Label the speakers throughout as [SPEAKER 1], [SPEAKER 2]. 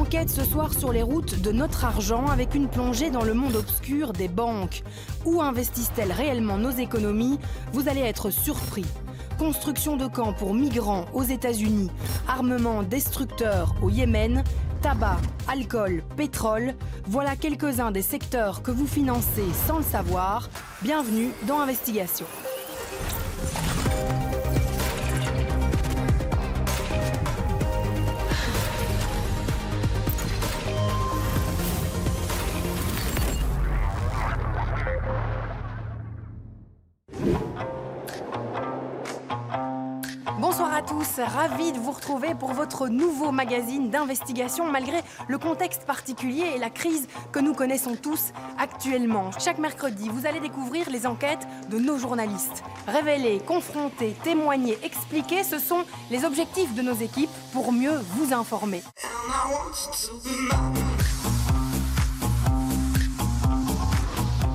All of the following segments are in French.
[SPEAKER 1] Enquête ce soir sur les routes de notre argent avec une plongée dans le monde obscur des banques. Où investissent-elles réellement nos économies? Vous allez être surpris. Construction de camps pour migrants aux États-Unis, armement destructeur au Yémen, tabac, alcool, pétrole, voilà quelques-uns des secteurs que vous financez sans le savoir. Bienvenue dans Investigation. Bonsoir à tous, ravi de vous retrouver pour votre nouveau magazine d'investigation malgré le contexte particulier et la crise que nous connaissons tous actuellement. Chaque mercredi, vous allez découvrir les enquêtes de nos journalistes. Révéler, confronter, témoigner, expliquer, ce sont les objectifs de nos équipes pour mieux vous informer.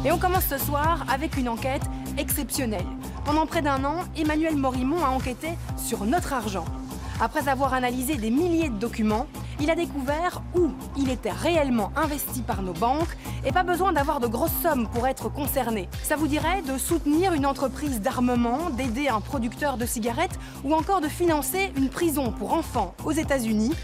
[SPEAKER 1] Et on commence ce soir avec une enquête exceptionnelle. Pendant près d'un an, Emmanuel Morimont a enquêté sur notre argent. Après avoir analysé des milliers de documents, il a découvert où il était réellement investi par nos banques et pas besoin d'avoir de grosses sommes pour être concerné. Ça vous dirait de soutenir une entreprise d'armement, d'aider un producteur de cigarettes ou encore de financer une prison pour enfants aux États-Unis?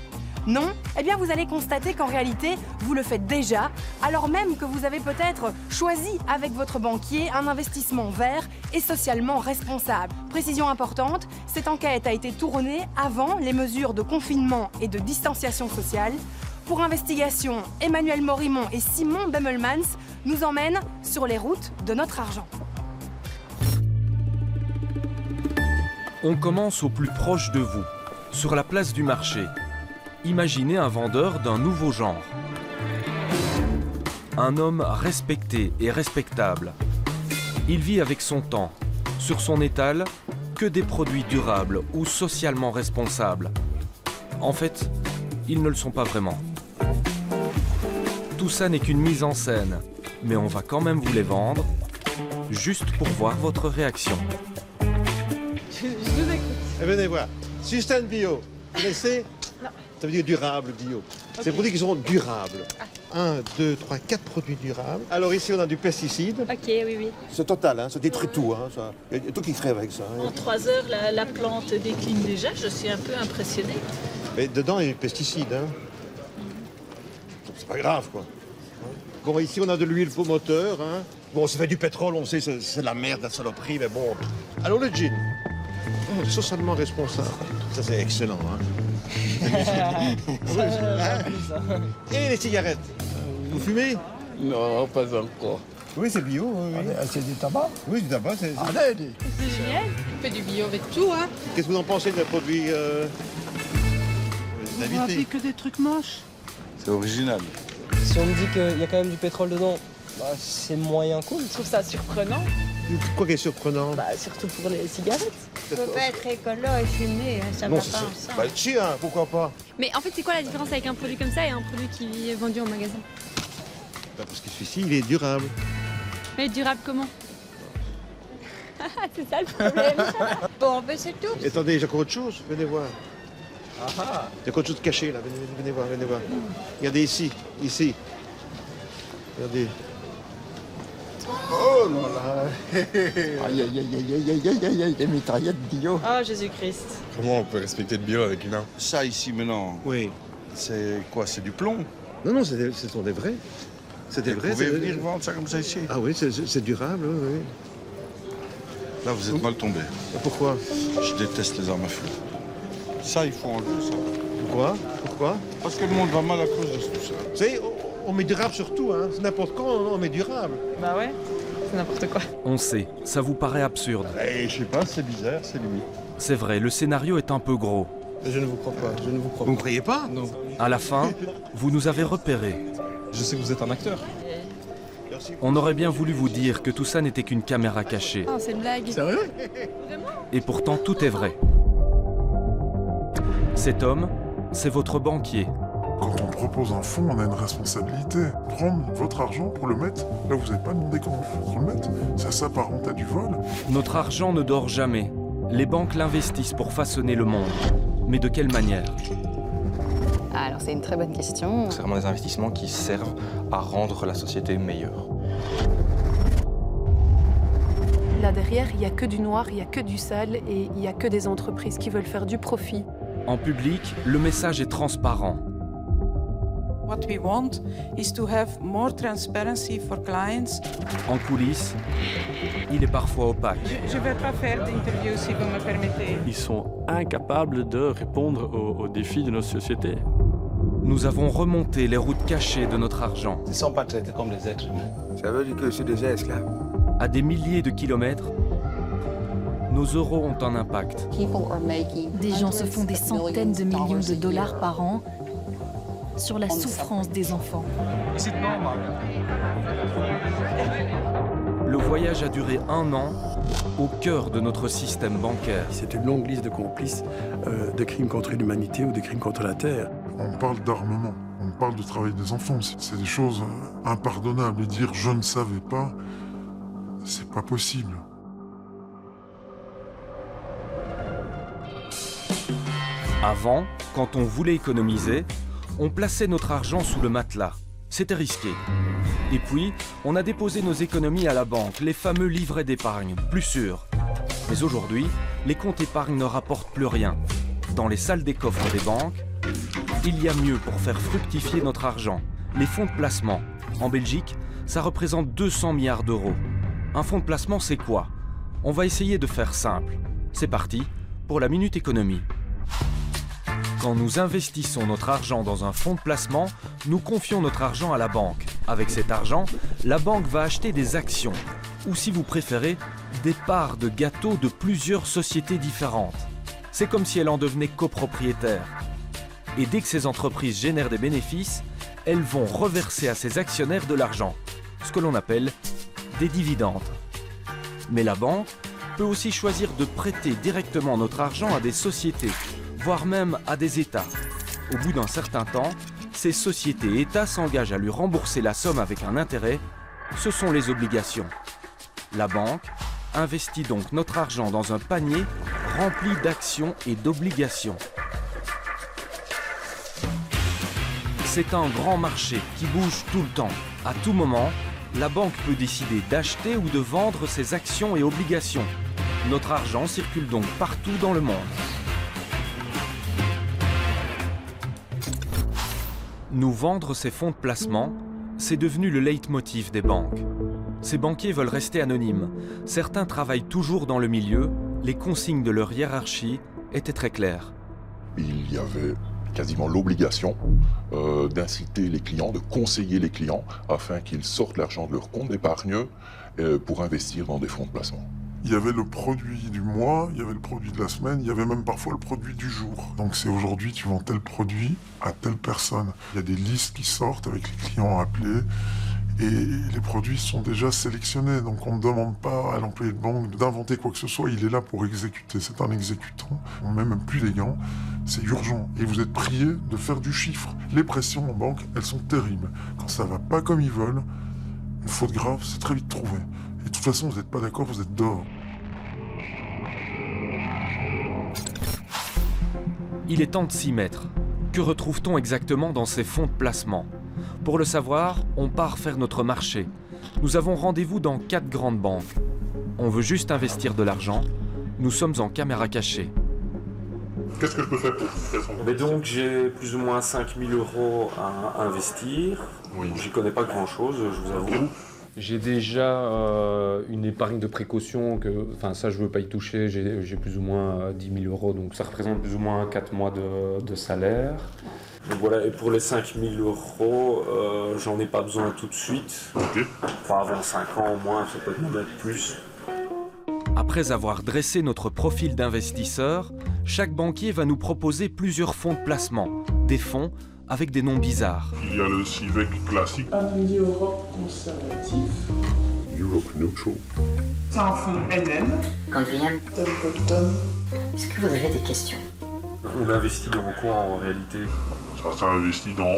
[SPEAKER 1] Non? Eh bien, vous allez constater qu'en réalité, vous le faites déjà, alors même que vous avez peut-être choisi avec votre banquier un investissement vert et socialement responsable. Précision importante, cette enquête a été tournée avant les mesures de confinement et de distanciation sociale. Pour Investigation, Emmanuel Morimont et Simon Bemmelmans nous emmènent sur les routes de notre argent.
[SPEAKER 2] On commence au plus proche de vous, sur la place du marché. Imaginez un vendeur d'un nouveau genre. Un homme respecté et respectable. Il vit avec son temps. Sur son étal, que des produits durables ou socialement responsables. En fait, ils ne le sont pas vraiment. Tout ça n'est qu'une mise en scène, mais on va quand même vous les vendre, juste pour voir votre réaction.
[SPEAKER 3] Je vous écoute.
[SPEAKER 4] Venez voir. Sustain Bio, vous connaissez?
[SPEAKER 3] Non.
[SPEAKER 4] Ça veut dire durable, bio.
[SPEAKER 3] Okay.
[SPEAKER 4] C'est des produits qui sont durables. 1, 2, 3, 4 produits durables. Alors ici, on a du pesticide.
[SPEAKER 3] Ok, oui.
[SPEAKER 4] C'est total, hein, ça détruit tout. Hein, ça. Il y a tout qui crève avec ça. Hein.
[SPEAKER 5] En 3 heures, la plante décline déjà. Je suis un peu impressionnée.
[SPEAKER 4] Mais dedans, il y a du pesticide. Hein. C'est pas grave, quoi. Bon, ici, on a de l'huile pour moteur. Hein. Bon, ça fait du pétrole, on sait, c'est de la merde, la saloperie, mais bon. Alors, le gin. Socialement responsable. Ça, c'est excellent. Hein. Et les cigarettes? Vous fumez?
[SPEAKER 6] Non, pas encore.
[SPEAKER 4] Oui, c'est bio. Oui.
[SPEAKER 6] C'est du tabac?
[SPEAKER 4] Oui, du tabac.
[SPEAKER 3] C'est génial. On fait du bio avec tout, hein.
[SPEAKER 4] Qu'est-ce que vous en pensez des produits
[SPEAKER 7] On a dit que des trucs moches.
[SPEAKER 6] C'est original.
[SPEAKER 8] Si on me dit qu'il y a quand même du pétrole dedans, bah, c'est moyen cool.
[SPEAKER 3] Je trouve ça surprenant.
[SPEAKER 4] Quoi qui est surprenant?
[SPEAKER 3] Surtout pour les cigarettes.
[SPEAKER 9] On peut pas être écolo et fumer, ça
[SPEAKER 4] Bon,
[SPEAKER 9] va
[SPEAKER 4] c'est
[SPEAKER 9] pas
[SPEAKER 4] ça.
[SPEAKER 9] ensemble.
[SPEAKER 4] Bah, le chien, pourquoi pas?
[SPEAKER 10] Mais en fait, c'est quoi la différence avec un produit comme ça et un produit qui est vendu en magasin?
[SPEAKER 4] Bah, parce que celui-ci, il est durable.
[SPEAKER 10] Mais durable comment? C'est ça le problème.
[SPEAKER 9] Bon, ben c'est tout.
[SPEAKER 4] Et attendez, j'ai encore autre chose, venez voir. Il y a encore autre chose de caché là, venez voir. Regardez ici. Regardez. Oh là là.
[SPEAKER 6] Aïe, des mitraillettes bio.
[SPEAKER 3] Oh, Jésus-Christ.
[SPEAKER 11] Comment on peut respecter le bio avec une arme?
[SPEAKER 6] Ça ici maintenant,
[SPEAKER 4] Oui.
[SPEAKER 6] c'est quoi? C'est du plomb?
[SPEAKER 4] Non, ce sont des vrais. C'est des vrais.
[SPEAKER 6] Vous pouvez venir vendre ça comme ça ici?
[SPEAKER 4] Ah oui, c'est durable, oui.
[SPEAKER 6] Là, vous êtes mal tombé.
[SPEAKER 4] Pourquoi?
[SPEAKER 6] Je déteste les armes à feu. Ça, il faut enlever ça.
[SPEAKER 4] Pourquoi?
[SPEAKER 6] Parce que le monde va mal à cause de tout ça.
[SPEAKER 4] Vous savez, on met durable surtout, hein. C'est n'importe quand, on met durable.
[SPEAKER 3] Bah ouais, c'est n'importe quoi.
[SPEAKER 2] On sait, ça vous paraît absurde.
[SPEAKER 6] Je sais pas, c'est bizarre, c'est limite.
[SPEAKER 2] C'est vrai, le scénario est un peu gros.
[SPEAKER 6] Je ne vous crois pas,
[SPEAKER 4] Vous ne croyez pas?
[SPEAKER 6] Non.
[SPEAKER 2] À la fin, vous nous avez repérés.
[SPEAKER 6] Je sais que vous êtes un acteur.
[SPEAKER 2] On aurait bien voulu vous dire que tout ça n'était qu'une caméra cachée.
[SPEAKER 10] Oh, c'est une blague.
[SPEAKER 6] Sérieux?
[SPEAKER 2] Et pourtant, tout est vrai. Cet homme, c'est votre banquier.
[SPEAKER 12] Quand on propose un fonds, on a une responsabilité. Prendre votre argent pour le mettre là où vous n'avez pas demandé comment faut le mettre, ça s'apparente à du vol.
[SPEAKER 2] Notre argent ne dort jamais. Les banques l'investissent pour façonner le monde. Mais de quelle manière?
[SPEAKER 13] Alors c'est une très bonne question.
[SPEAKER 14] C'est vraiment des investissements qui servent à rendre la société meilleure.
[SPEAKER 1] Là derrière, il n'y a que du noir, il n'y a que du sale et il n'y a que des entreprises qui veulent faire du profit.
[SPEAKER 2] En public, le message est transparent.
[SPEAKER 7] What we want is to have more transparency for clients.
[SPEAKER 2] En coulisses, il est parfois opaque.
[SPEAKER 7] Je ne vais pas faire d'interview si vous me permettez.
[SPEAKER 15] Ils sont incapables de répondre aux défis de notre société.
[SPEAKER 2] Nous avons remonté les routes cachées de notre argent.
[SPEAKER 16] Ils ne sont pas traités comme des êtres humains.
[SPEAKER 17] Ça veut dire que c'est des esclaves.
[SPEAKER 2] À des milliers de kilomètres, nos euros ont un impact.
[SPEAKER 18] Des gens se font des centaines de millions de dollars par an sur la souffrance des enfants.
[SPEAKER 2] Le voyage a duré 1 an au cœur de notre système bancaire.
[SPEAKER 15] C'est une longue liste de complices de crimes contre l'humanité ou de crimes contre la terre.
[SPEAKER 12] On parle d'armement, on parle de travail des enfants. C'est des choses impardonnables. Et dire « je ne savais pas », c'est pas possible.
[SPEAKER 2] Avant, quand on voulait économiser, on plaçait notre argent sous le matelas. C'était risqué. Et puis, on a déposé nos économies à la banque, les fameux livrets d'épargne, plus sûrs. Mais aujourd'hui, les comptes épargne ne rapportent plus rien. Dans les salles des coffres des banques, il y a mieux pour faire fructifier notre argent. Les fonds de placement. En Belgique, ça représente 200 milliards d'euros. Un fonds de placement, c'est quoi? On va essayer de faire simple. C'est parti pour la Minute Économie. Quand nous investissons notre argent dans un fonds de placement, nous confions notre argent à la banque. Avec cet argent, la banque va acheter des actions, ou si vous préférez, des parts de gâteau de plusieurs sociétés différentes. C'est comme si elle en devenait copropriétaire. Et dès que ces entreprises génèrent des bénéfices, elles vont reverser à ses actionnaires de l'argent, ce que l'on appelle des dividendes. Mais la banque peut aussi choisir de prêter directement notre argent à des sociétés, voire même à des États. Au bout d'un certain temps, ces sociétés et États s'engagent à lui rembourser la somme avec un intérêt. Ce sont les obligations. La banque investit donc notre argent dans un panier rempli d'actions et d'obligations. C'est un grand marché qui bouge tout le temps. À tout moment, la banque peut décider d'acheter ou de vendre ses actions et obligations. Notre argent circule donc partout dans le monde. Nous vendre ces fonds de placement, c'est devenu le leitmotiv des banques. Ces banquiers veulent rester anonymes. Certains travaillent toujours dans le milieu. Les consignes de leur hiérarchie étaient très claires.
[SPEAKER 19] Il y avait quasiment l'obligation d'inciter les clients, de conseiller les clients afin qu'ils sortent l'argent de leur compte d'épargne pour investir dans des fonds de placement.
[SPEAKER 12] Il y avait le produit du mois, il y avait le produit de la semaine, il y avait même parfois le produit du jour. Donc c'est aujourd'hui tu vends tel produit à telle personne. Il y a des listes qui sortent avec les clients appelés et les produits sont déjà sélectionnés. Donc on ne demande pas à l'employé de banque d'inventer quoi que ce soit, il est là pour exécuter. C'est un exécutant, on ne met même plus les gants, c'est urgent. Et vous êtes prié de faire du chiffre. Les pressions en banque, elles sont terribles. Quand ça ne va pas comme ils veulent, une faute grave, c'est très vite trouvé. Et de toute façon, vous n'êtes pas d'accord, vous êtes dehors.
[SPEAKER 2] Il est temps de s'y mettre. Que retrouve-t-on exactement dans ces fonds de placement? Pour le savoir, on part faire notre marché. Nous avons rendez-vous dans 4 grandes banques. On veut juste investir de l'argent. Nous sommes en caméra cachée.
[SPEAKER 12] Qu'est-ce que je peux faire pour vous?
[SPEAKER 2] Mais donc j'ai plus ou moins 5 000 € à investir.
[SPEAKER 12] Oui.
[SPEAKER 2] J'y connais pas grand-chose, je vous avoue.
[SPEAKER 20] J'ai déjà une épargne de précaution, ça je veux pas y toucher, j'ai plus ou moins 10 000 €, donc ça représente plus ou moins 4 mois de salaire. Donc voilà, et pour les 5 000 €, j'en ai pas besoin tout de suite.
[SPEAKER 12] Okay.
[SPEAKER 20] Enfin, avant 5 ans au moins, ça peut être même plus.
[SPEAKER 2] Après avoir dressé notre profil d'investisseur, chaque banquier va nous proposer plusieurs fonds de placement, des fonds avec des noms bizarres.
[SPEAKER 12] Il y a le CIVEC classique.
[SPEAKER 7] Amélie Europe conservatif.
[SPEAKER 12] Europe Neutral.
[SPEAKER 7] C'est un fonds NN.
[SPEAKER 21] Andrian,
[SPEAKER 7] Templeton.
[SPEAKER 21] est-ce que vous avez des questions?
[SPEAKER 20] On investit dans quoi en réalité?
[SPEAKER 12] Ça investit dans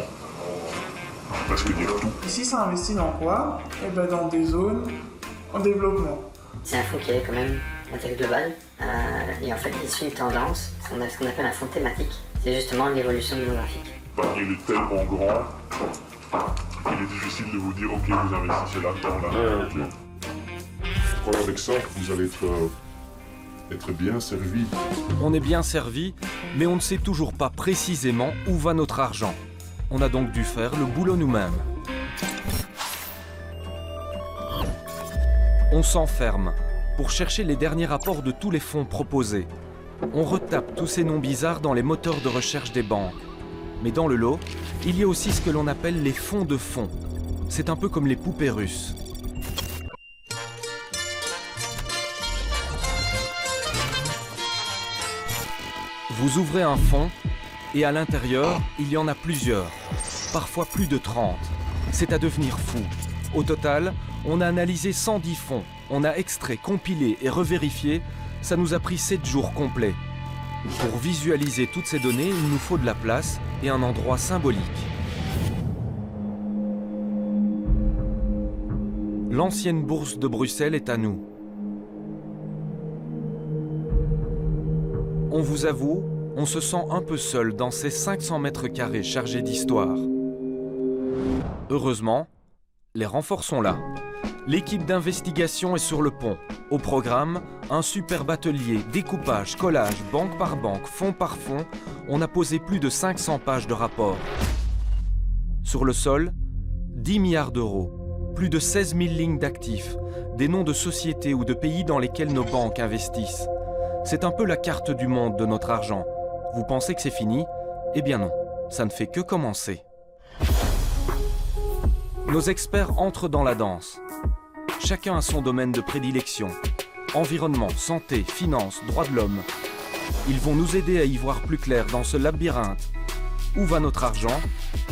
[SPEAKER 12] presque dire tout.
[SPEAKER 7] Ici, ça investit dans quoi? Eh ben, dans des zones en développement.
[SPEAKER 21] C'est un fonds qui est quand même à taille globale. Et en fait, il suit une tendance, ce qu'on appelle un fonds thématique. C'est justement l'évolution démographique.
[SPEAKER 12] panier il est tellement grand qu'il est difficile de vous dire ok vous investissez là-dedans, là.
[SPEAKER 19] Le problème avec ça, vous allez être bien servi.
[SPEAKER 2] On est bien servi, mais on ne sait toujours pas précisément où va notre argent. On a donc dû faire le boulot nous-mêmes. On s'enferme pour chercher les derniers rapports de tous les fonds proposés. On retape tous ces noms bizarres dans les moteurs de recherche des banques. Mais dans le lot, il y a aussi ce que l'on appelle les fonds de fonds. C'est un peu comme les poupées russes. Vous ouvrez un fonds et à l'intérieur, il y en a plusieurs, parfois plus de 30. C'est à devenir fou. Au total, on a analysé 110 fonds, on a extrait, compilé et revérifié. Ça nous a pris 7 jours complets. Pour visualiser toutes ces données, il nous faut de la place et un endroit symbolique. L'ancienne bourse de Bruxelles est à nous. On vous avoue, on se sent un peu seul dans ces 500 mètres carrés chargés d'histoire. Heureusement, les renforts sont là. L'équipe d'investigation est sur le pont. Au programme, un superbe atelier, découpage, collage, banque par banque, fond par fond. On a posé plus de 500 pages de rapports. Sur le sol, 10 milliards d'euros, plus de 16 000 lignes d'actifs, des noms de sociétés ou de pays dans lesquels nos banques investissent. C'est un peu la carte du monde de notre argent. Vous pensez que c'est fini? Eh bien non, ça ne fait que commencer. Nos experts entrent dans la danse. Chacun a son domaine de prédilection. Environnement, santé, finances, droits de l'homme. Ils vont nous aider à y voir plus clair dans ce labyrinthe. Où va notre argent?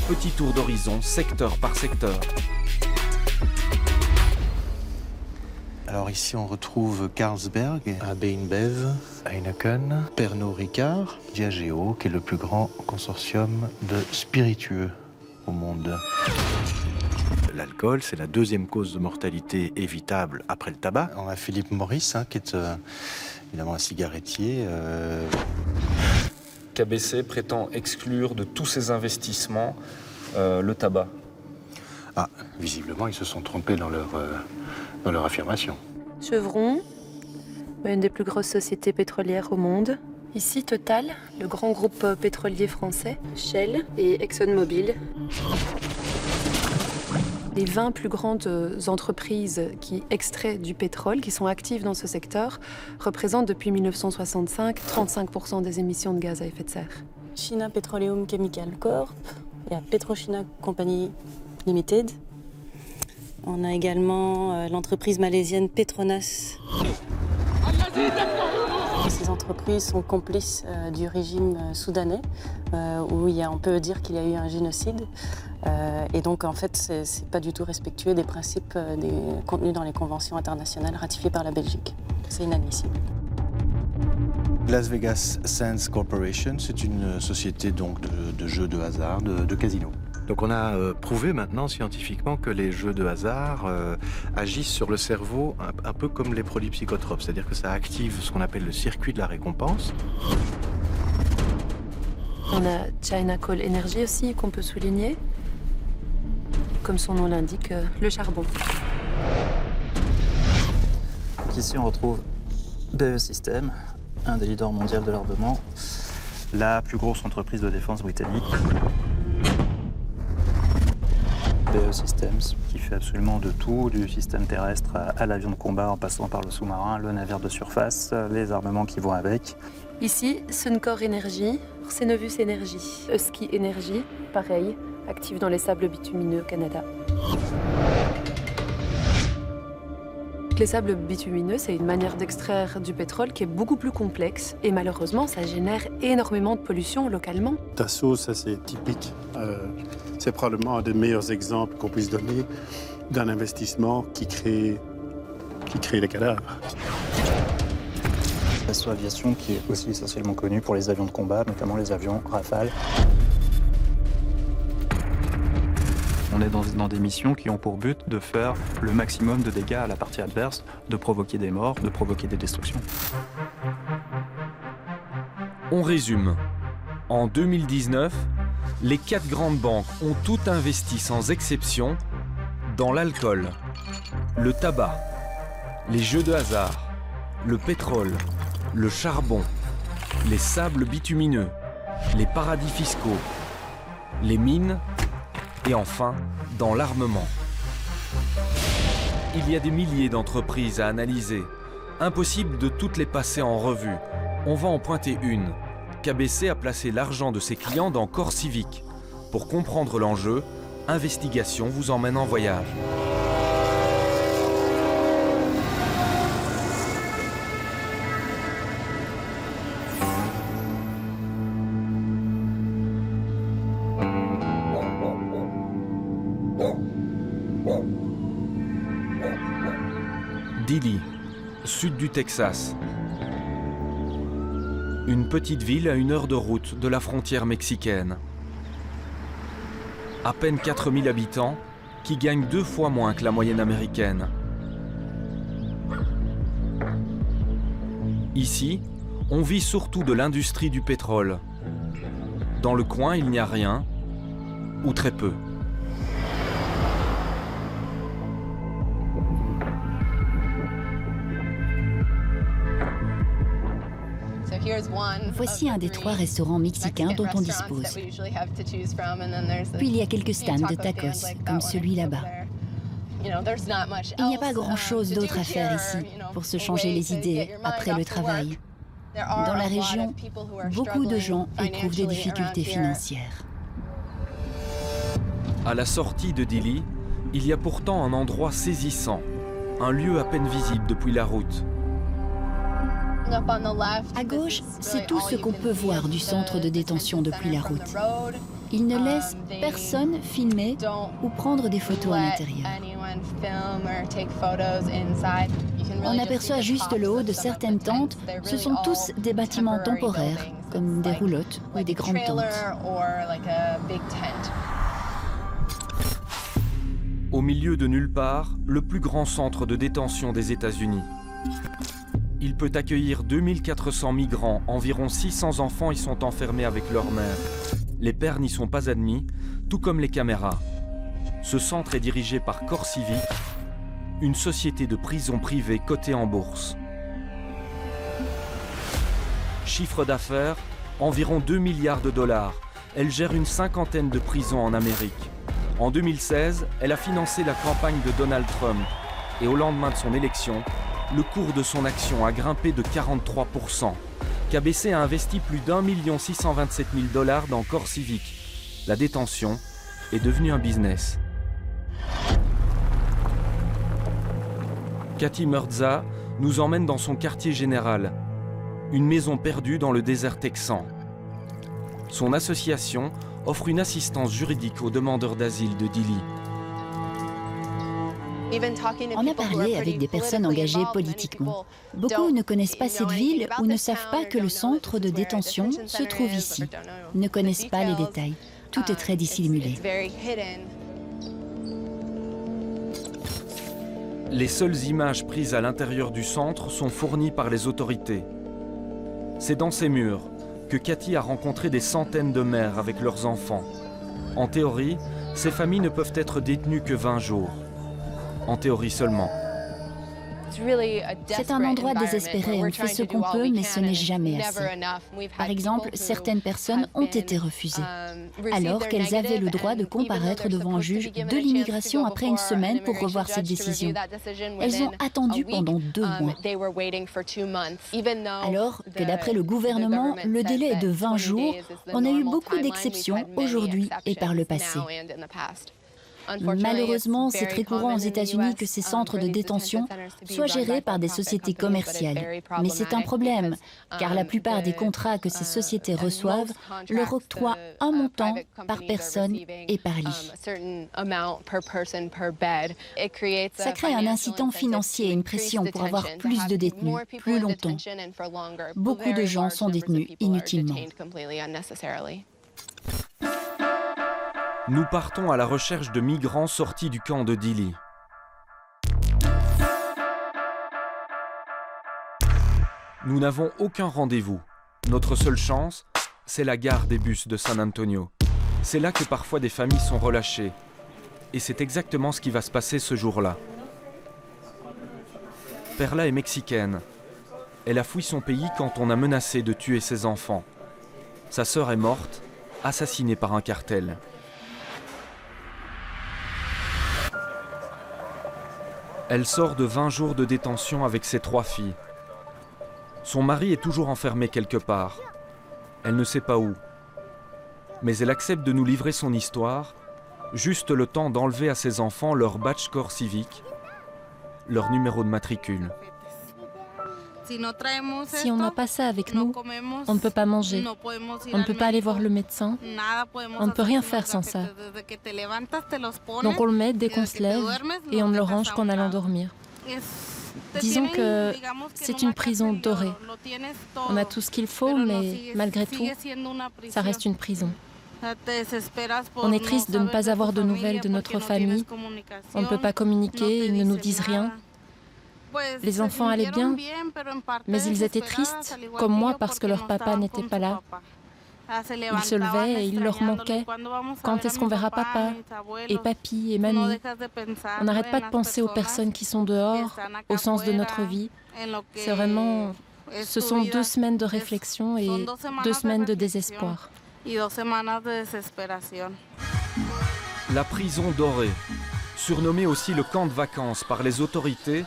[SPEAKER 2] Petit tour d'horizon, secteur par secteur.
[SPEAKER 16] Alors ici on retrouve Carlsberg, AB InBev, Heineken, Pernod Ricard, Diageo, qui est le plus grand consortium de spiritueux au monde.
[SPEAKER 15] L'alcool, c'est la deuxième cause de mortalité évitable après le tabac.
[SPEAKER 16] On a Philip Morris, qui est évidemment un cigarettier.
[SPEAKER 14] KBC prétend exclure de tous ses investissements le tabac.
[SPEAKER 16] Ah, visiblement, ils se sont trompés dans leur affirmation.
[SPEAKER 13] Chevron, une des plus grosses sociétés pétrolières au monde. Ici, Total, le grand groupe pétrolier français. Shell et ExxonMobil. Les 20 plus grandes entreprises qui extraient du pétrole, qui sont actives dans ce secteur, représentent depuis 1965 35% des émissions de gaz à effet de serre.
[SPEAKER 17] China Petroleum Chemical Corp, il y a Petrochina Company Limited. On a également l'entreprise malaisienne Petronas. Ces entreprises sont complices du régime soudanais, où on peut dire qu'il y a eu un génocide. Et donc, en fait, c'est pas du tout respectueux des principes contenus dans les conventions internationales ratifiées par la Belgique. C'est inadmissible.
[SPEAKER 16] Las Vegas Sands Corporation, c'est une société donc de jeux de hasard, de casino.
[SPEAKER 15] Donc on a prouvé maintenant scientifiquement que les jeux de hasard agissent sur le cerveau un peu comme les produits psychotropes, c'est-à-dire que ça active ce qu'on appelle le circuit de la récompense.
[SPEAKER 13] On a China Coal Energy aussi qu'on peut souligner. Comme son nom l'indique, le charbon.
[SPEAKER 22] Ici on retrouve BAE Systems, un des leaders mondiaux de l'armement, la plus grosse entreprise de défense britannique. BAE Systems, qui fait absolument de tout, du système terrestre à l'avion de combat en passant par le sous-marin, le navire de surface, les armements qui vont avec.
[SPEAKER 13] Ici, Suncor Energy, Cenovus Energy, Husky Energy, pareil, actif dans les sables bitumineux au Canada. Les sables bitumineux, c'est une manière d'extraire du pétrole qui est beaucoup plus complexe et malheureusement, ça génère énormément de pollution localement.
[SPEAKER 15] Dassault, ça c'est typique. C'est probablement un des meilleurs exemples qu'on puisse donner d'un investissement qui crée les cadavres.
[SPEAKER 22] Dassault Aviation, qui est aussi essentiellement connu pour les avions de combat, notamment les avions Rafale. On est dans des missions qui ont pour but de faire le maximum de dégâts à la partie adverse, de provoquer des morts, de provoquer des destructions.
[SPEAKER 2] On résume. En 2019, les 4 grandes banques ont toutes investi sans exception dans l'alcool, le tabac, les jeux de hasard, le pétrole, le charbon, les sables bitumineux, les paradis fiscaux, les mines et enfin dans l'armement. Il y a des milliers d'entreprises à analyser. Impossible de toutes les passer en revue. On va en pointer une. KBC a placé l'argent de ses clients dans Corps Civique. Pour comprendre l'enjeu, Investigation vous emmène en voyage. Dilley, sud du Texas. Une petite ville à 1 heure de route de la frontière mexicaine. À peine 4000 habitants, qui gagnent 2 fois moins que la moyenne américaine. Ici, on vit surtout de l'industrie du pétrole. Dans le coin, il n'y a rien, ou très peu.
[SPEAKER 5] Voici un des 3 restaurants mexicains dont on dispose. Puis il y a quelques stands de tacos, comme celui là-bas. Il n'y a pas grand-chose d'autre à faire ici pour se changer les idées après le travail. Dans la région, beaucoup de gens éprouvent des difficultés financières.
[SPEAKER 2] À la sortie de Dilley, il y a pourtant un endroit saisissant, un lieu à peine visible depuis la route.
[SPEAKER 5] À gauche, c'est tout ce qu'on peut voir du centre de détention depuis la route. Il ne laisse personne filmer ou prendre des photos à l'intérieur. On aperçoit juste le haut de certaines tentes. Ce sont tous des bâtiments temporaires, comme des roulottes ou des grandes tentes.
[SPEAKER 2] Au milieu de nulle part, le plus grand centre de détention des États-Unis. Il peut accueillir 2400 migrants, environ 600 enfants y sont enfermés avec leur mère. Les pères n'y sont pas admis, tout comme les caméras. Ce centre est dirigé par Corps Civique, une société de prison privée cotée en bourse. Chiffre d'affaires, environ 2 milliards de dollars. Elle gère une 50aine de prisons en Amérique. En 2016, elle a financé la campagne de Donald Trump. Et au lendemain de son élection, le cours de son action a grimpé de 43%. KBC a investi plus d'1 627 000 $ dans Corps Civique. La détention est devenue un business. Cathy Murza nous emmène dans son quartier général, une maison perdue dans le désert texan. Son association offre une assistance juridique aux demandeurs d'asile de Dilley.
[SPEAKER 5] On a parlé avec des personnes engagées politiquement. Beaucoup ne connaissent pas cette ville ou ne savent pas que le centre de détention se trouve ici. Ne connaissent pas les détails. Tout est très dissimulé.
[SPEAKER 2] Les seules images prises à l'intérieur du centre sont fournies par les autorités. C'est dans ces murs que Cathy a rencontré des centaines de mères avec leurs enfants. En théorie, ces familles ne peuvent être détenues que 20 jours. En théorie seulement.
[SPEAKER 5] C'est un endroit désespéré, on fait ce qu'on peut, mais ce n'est jamais assez. Par exemple, certaines personnes ont été refusées, alors qu'elles avaient le droit de comparaître devant un juge de l'immigration après une semaine pour revoir cette décision. Elles ont attendu pendant 2 mois. Alors que d'après le gouvernement, le délai est de 20 jours, on a eu beaucoup d'exceptions aujourd'hui et par le passé. Malheureusement, c'est très courant aux États-Unis que ces centres de détention soient gérés par des sociétés commerciales. Mais c'est un problème, car la plupart des contrats que ces sociétés reçoivent leur octroient un montant par personne et par lit. Ça crée un incitant financier et une pression pour avoir plus de détenus, plus longtemps. Beaucoup de gens sont détenus inutilement.
[SPEAKER 2] Nous partons à la recherche de migrants sortis du camp de Dilley. Nous n'avons aucun rendez-vous. Notre seule chance, c'est la gare des bus de San Antonio. C'est là que parfois des familles sont relâchées. Et c'est exactement ce qui va se passer ce jour-là. Perla est mexicaine. Elle a fui son pays quand on a menacé de tuer ses enfants. Sa sœur est morte, assassinée par un cartel. Elle sort de 20 jours de détention avec ses 3 filles. Son mari est toujours enfermé quelque part. Elle ne sait pas où. Mais elle accepte de nous livrer son histoire, juste le temps d'enlever à ses enfants leur badge corps civique, leur numéro de matricule.
[SPEAKER 18] Si on n'a pas ça avec nous, on ne peut pas manger, on ne peut pas aller voir le médecin, on ne peut rien faire sans ça. Donc on le met dès qu'on se lève et on ne le range qu'en allant dormir. Disons que c'est une prison dorée. On a tout ce qu'il faut, mais malgré tout, ça reste une prison. On est triste de ne pas avoir de nouvelles de notre famille. On ne peut pas communiquer, ils ne nous disent rien. Les enfants allaient bien, mais ils étaient tristes, comme moi, parce que leur papa n'était pas là. Ils se levaient et il leur manquait. Quand est-ce qu'on verra papa et papy et mamie? On n'arrête pas de penser aux personnes qui sont dehors, au sens de notre vie. C'est vraiment... Ce sont 2 semaines de réflexion et 2 semaines de désespoir.
[SPEAKER 2] La prison dorée, surnommée aussi le camp de vacances par les autorités,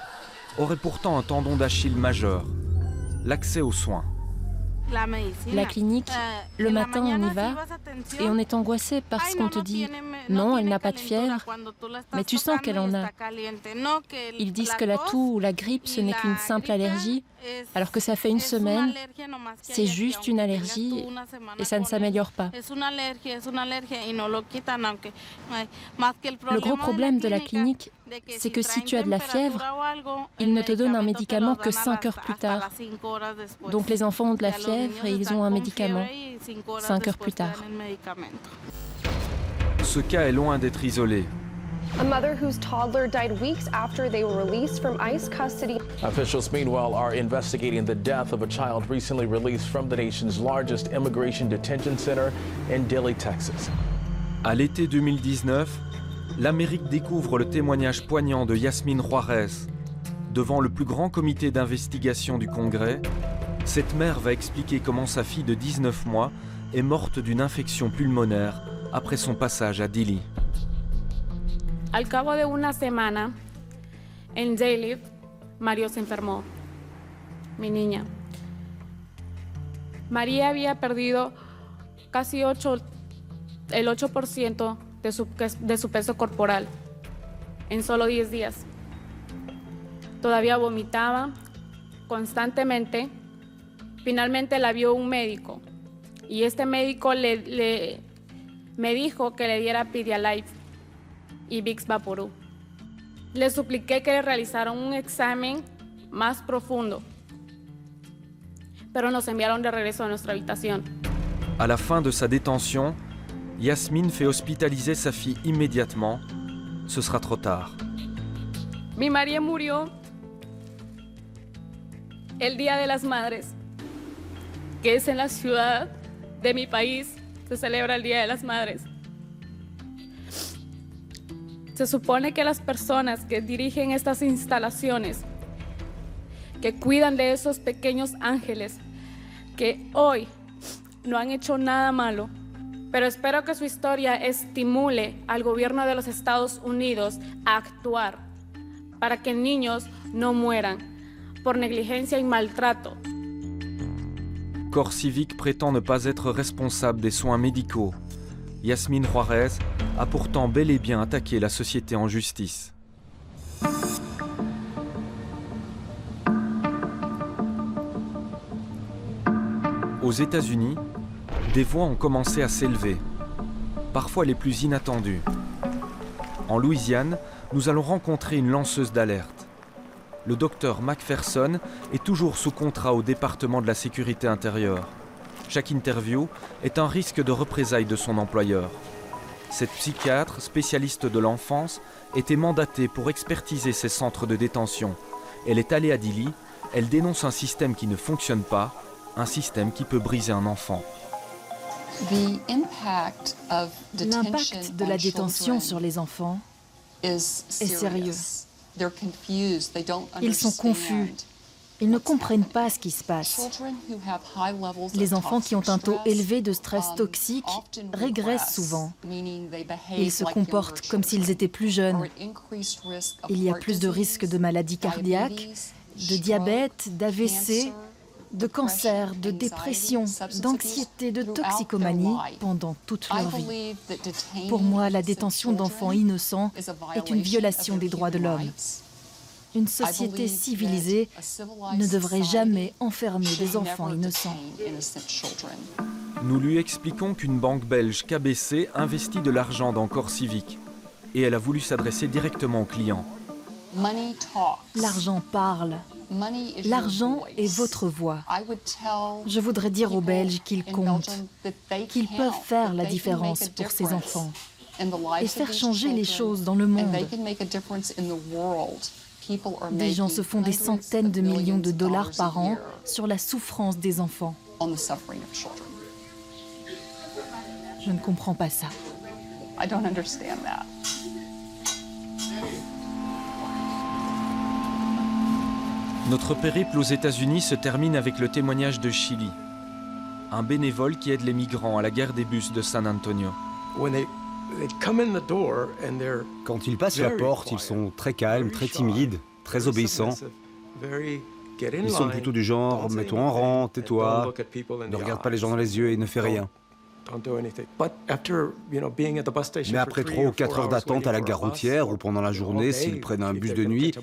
[SPEAKER 2] aurait pourtant un tendon d'Achille majeur, l'accès aux soins.
[SPEAKER 18] La clinique, le matin on y va et on est angoissé parce qu'on te dit « Non, elle n'a pas de fièvre », mais tu sens qu'elle en a. Ils disent que la toux ou la grippe, ce n'est qu'une simple allergie, alors que ça fait 1 semaine, c'est juste une allergie et ça ne s'améliore pas. Le gros problème de la clinique, c'est que si tu as de la fièvre, ils ne te donnent un médicament que 5 heures plus tard. Donc les enfants ont de la fièvre et ils ont un médicament 5 heures plus tard.
[SPEAKER 2] Ce cas est loin d'être isolé.
[SPEAKER 8] A mother whose toddler died weeks after they were released from ICE custody.
[SPEAKER 9] Officials, meanwhile, are investigating the death of a child recently released from the nation's largest immigration detention center in Dilley, Texas.
[SPEAKER 2] À l'été 2019, l'Amérique découvre le témoignage poignant de Yasmine Juarez. Devant le plus grand comité d'investigation du Congrès, cette mère va expliquer comment sa fille de 19 mois est morte d'une infection pulmonaire après son passage à Dilley.
[SPEAKER 23] Al cabo de una semana, en Dilley, Mario se enfermó, mi niña. María había perdido casi el 8% de su peso corporal en solo 10 días. Todavía vomitaba constantemente. Finalmente la vio un médico y este médico me dijo que le diera Pedialyte y Vicks Vaporub. Le supliqué que le realizaran un examen más profundo, pero nos enviaron de regreso a nuestra habitación.
[SPEAKER 2] À la fin de sa détention, Yasmine fait hospitaliser sa fille immédiatement. Ce sera trop tard.
[SPEAKER 23] Mi María murió el Día de las Madres, que es en la ciudad de mi país, se celebra el Día de las Madres. Se supone que las personas que dirigen estas instalaciones, que cuidan de esos pequeños ángeles, que hoy no han hecho nada malo, pero espero que su historia estimule al gobierno de los Estados Unidos a actuar para que niños no mueran por negligencia y maltrato.
[SPEAKER 2] Corps civique prétend ne pas être responsable des soins médicaux. Yasmine Juarez a pourtant bel et bien attaqué la société en justice. Aux États-Unis, des voix ont commencé à s'élever, parfois les plus inattendues. En Louisiane, nous allons rencontrer une lanceuse d'alerte. Le docteur Macpherson est toujours sous contrat au département de la sécurité intérieure. Chaque interview est un risque de représailles de son employeur. Cette psychiatre, spécialiste de l'enfance, était mandatée pour expertiser ces centres de détention. Elle est allée à Dilley, elle dénonce un système qui ne fonctionne pas, un système qui peut briser un enfant.
[SPEAKER 3] L'impact de la détention sur les enfants est sérieux. Ils sont confus. Ils ne comprennent pas ce qui se passe. Les enfants qui ont un taux élevé de stress toxique régressent souvent. Ils se comportent comme s'ils étaient plus jeunes. Il y a plus de risques de maladies cardiaques, de diabète, d'AVC, de cancer, de dépression, d'anxiété, de toxicomanie pendant toute leur vie. Pour moi, la détention d'enfants innocents est une violation des droits de l'homme. Une société civilisée ne devrait jamais enfermer des enfants innocents.
[SPEAKER 2] Nous lui expliquons qu'une banque belge, KBC, investit de l'argent dans Corps Civique et elle a voulu s'adresser directement aux clients.
[SPEAKER 3] L'argent parle. L'argent est votre voix. Je voudrais dire aux Belges qu'ils comptent, qu'ils peuvent faire la différence pour ces enfants et faire changer les choses dans le monde. Des gens se font des centaines de millions de dollars par an sur la souffrance des enfants. Je ne comprends pas ça.
[SPEAKER 2] Notre périple aux États-Unis se termine avec le témoignage de Chili, un bénévole qui aide les migrants à la gare des bus de San Antonio.
[SPEAKER 4] Quand ils passent la porte, ils sont très calmes, très timides, très obéissants. Ils sont plutôt du genre « mets-toi en rang, tais-toi, ne regarde pas les gens dans les yeux et ne fais rien ». Mais après 3 ou 4 heures d'attente à la gare routière ou pendant la journée, s'ils prennent un bus de nuit,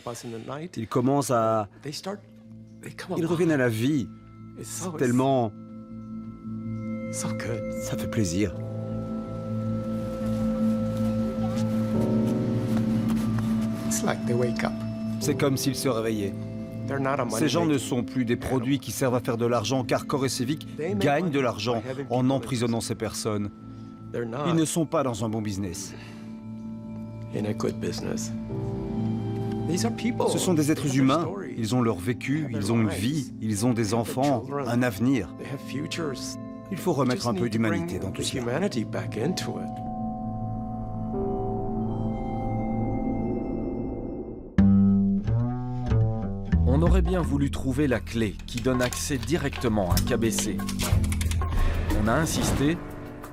[SPEAKER 4] ils commencent à... Ils reviennent à la vie. C'est tellement... Ça fait plaisir. C'est comme s'ils se réveillaient. Ces gens ne sont plus des produits qui servent à faire de l'argent, car Corps Civique gagne de l'argent en emprisonnant ces personnes. Ils ne sont pas dans un bon business. Ce sont des êtres humains. Ils ont leur vécu, ils ont une vie, ils ont des enfants, un avenir. Il faut remettre un peu d'humanité dans tout cela.
[SPEAKER 2] On aurait bien voulu trouver la clé qui donne accès directement à KBC. On a insisté,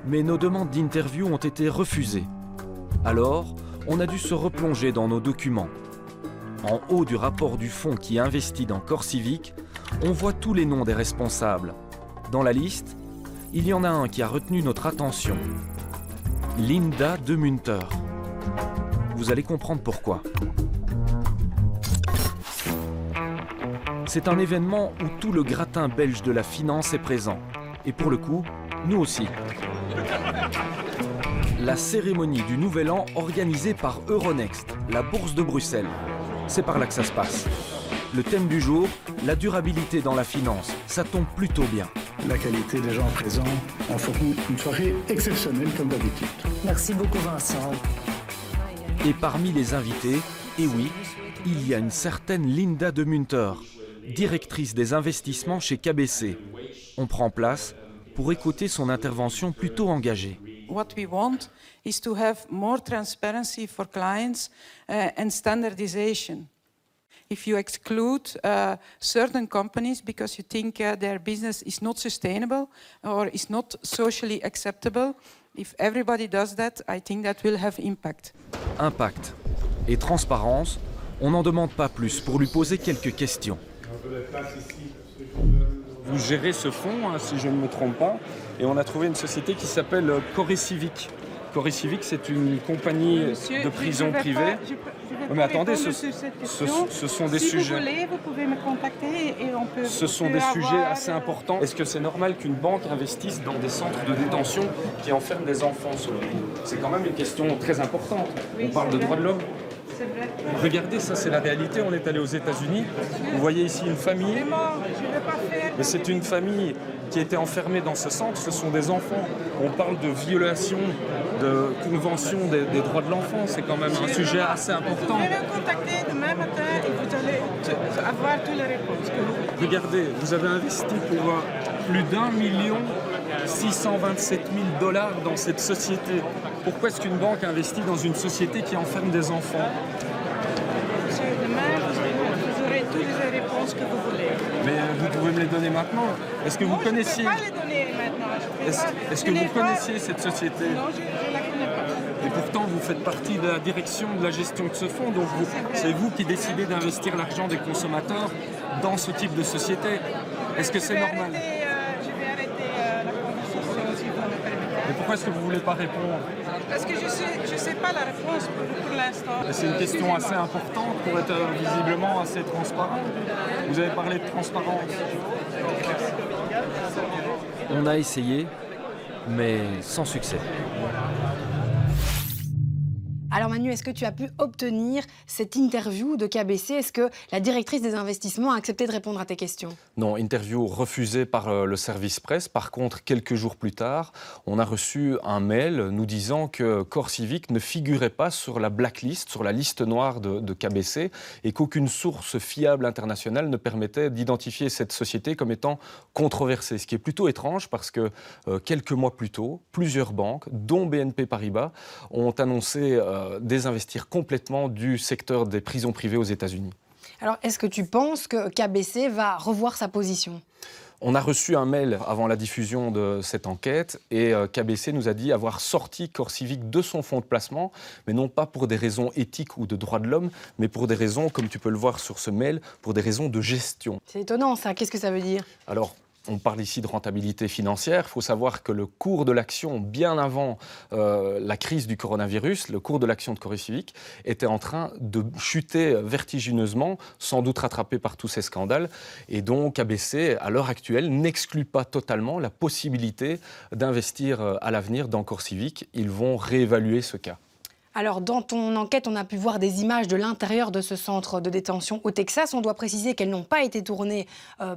[SPEAKER 2] mais nos demandes d'interview ont été refusées. Alors, on a dû se replonger dans nos documents. En haut du rapport du fonds qui investit dans Corps Civique, on voit tous les noms des responsables. Dans la liste, il y en a un qui a retenu notre attention. Linda de Munter. Vous allez comprendre pourquoi. C'est un événement où tout le gratin belge de la finance est présent. Et pour le coup, nous aussi. La cérémonie du Nouvel An organisée par Euronext, la bourse de Bruxelles. C'est par là que ça se passe. Le thème du jour, la durabilité dans la finance. Ça tombe plutôt bien.
[SPEAKER 11] La qualité des gens présents en font une soirée exceptionnelle comme d'habitude.
[SPEAKER 3] Merci beaucoup Vincent.
[SPEAKER 2] Et parmi les invités, et oui, il y a une certaine Linda de Munter, directrice des investissements chez KBC. On prend place pour écouter son intervention plutôt engagée.
[SPEAKER 7] What we want is to have more transparency for clients and standardization. If you exclude certain companies because you think their business is not sustainable or is not socially acceptable, if everybody does that, I think that will have impact.
[SPEAKER 2] Impact et transparence, on n'en demande pas plus pour lui poser quelques questions.
[SPEAKER 20] Vous gérez ce fonds, hein, si je ne me trompe pas, et on a trouvé une société qui s'appelle Corps Civique. Corps Civique, c'est une compagnie de prison privée. Mais attendez, ce sont des sujets.
[SPEAKER 7] Si vous voulez, vous pouvez me contacter et on peut.
[SPEAKER 20] Ce sont des sujets assez importants. Est-ce que c'est normal qu'une banque investisse dans des centres de détention qui enferment des enfants selon vous? C'est quand même une question très importante. On parle de droits de l'homme.
[SPEAKER 7] C'est vrai.
[SPEAKER 20] Regardez, ça c'est la réalité. On est allé aux États-Unis. Vous voyez ici une famille. Mais c'est une famille qui était enfermée dans ce centre. Ce sont des enfants. On parle de violation de convention des droits de l'enfant. C'est quand même un sujet assez important.
[SPEAKER 7] Vous pouvez me contacter demain matin et vous allez avoir toutes les réponses.
[SPEAKER 20] Regardez, vous avez investi pour plus d'1 million 627 000 $ dans cette société. Pourquoi est-ce qu'une banque investit dans une société qui enferme des enfants?
[SPEAKER 7] Monsieur le maire, vous aurez toutes les réponses que vous voulez.
[SPEAKER 20] Mais vous pouvez me les donner maintenant. Est-ce que vous connaissiez...
[SPEAKER 7] Je ne peux pas les donner maintenant.
[SPEAKER 20] Est-ce que vous connaissiez cette société?
[SPEAKER 7] Non, je ne la connais pas.
[SPEAKER 20] Et pourtant, vous faites partie de la direction de la gestion de ce fonds, donc c'est vous qui décidez d'investir l'argent des consommateurs dans ce type de société. Est-ce que c'est normal?
[SPEAKER 7] Je vais arrêter la conversation si vous me permettez.
[SPEAKER 20] Mais pourquoi est-ce que vous ne voulez pas répondre?
[SPEAKER 7] Parce que je ne sais pas la réponse pour l'instant.
[SPEAKER 20] C'est une question assez importante pour être visiblement assez transparent. Vous avez parlé de transparence.
[SPEAKER 2] On a essayé, mais sans succès.
[SPEAKER 1] Alors Manu, est-ce que tu as pu obtenir cette interview de KBC? Est-ce que la directrice des investissements a accepté de répondre à tes questions?
[SPEAKER 2] Non, interview refusée par le service presse. Par contre, quelques jours plus tard, on a reçu un mail nous disant que CoreCivic ne figurait pas sur la blacklist, sur la liste noire de KBC, et qu'aucune source fiable internationale ne permettait d'identifier cette société comme étant controversée. Ce qui est plutôt étrange parce que quelques mois plus tôt, plusieurs banques, dont BNP Paribas, ont annoncé désinvestir complètement du secteur des prisons privées aux États-Unis.
[SPEAKER 1] Alors, est-ce que tu penses que KBC va revoir sa position?
[SPEAKER 2] On a reçu un mail avant la diffusion de cette enquête et KBC nous a dit avoir sorti CoreCivic de son fonds de placement, mais non pas pour des raisons éthiques ou de droits de l'homme, mais pour des raisons, comme tu peux le voir sur ce mail, pour des raisons de gestion.
[SPEAKER 1] C'est étonnant ça, qu'est-ce que ça veut dire?
[SPEAKER 2] Alors, on parle ici de rentabilité financière. Il faut savoir que le cours de l'action, bien avant la crise du coronavirus, le cours de l'action de CoreCivic était en train de chuter vertigineusement, sans doute rattrapé par tous ces scandales. Et donc, KBC, à l'heure actuelle, n'exclut pas totalement la possibilité d'investir à l'avenir dans CoreCivic. Ils vont réévaluer ce cas.
[SPEAKER 1] Alors, dans ton enquête, on a pu voir des images de l'intérieur de ce centre de détention au Texas. On doit préciser qu'elles n'ont pas été tournées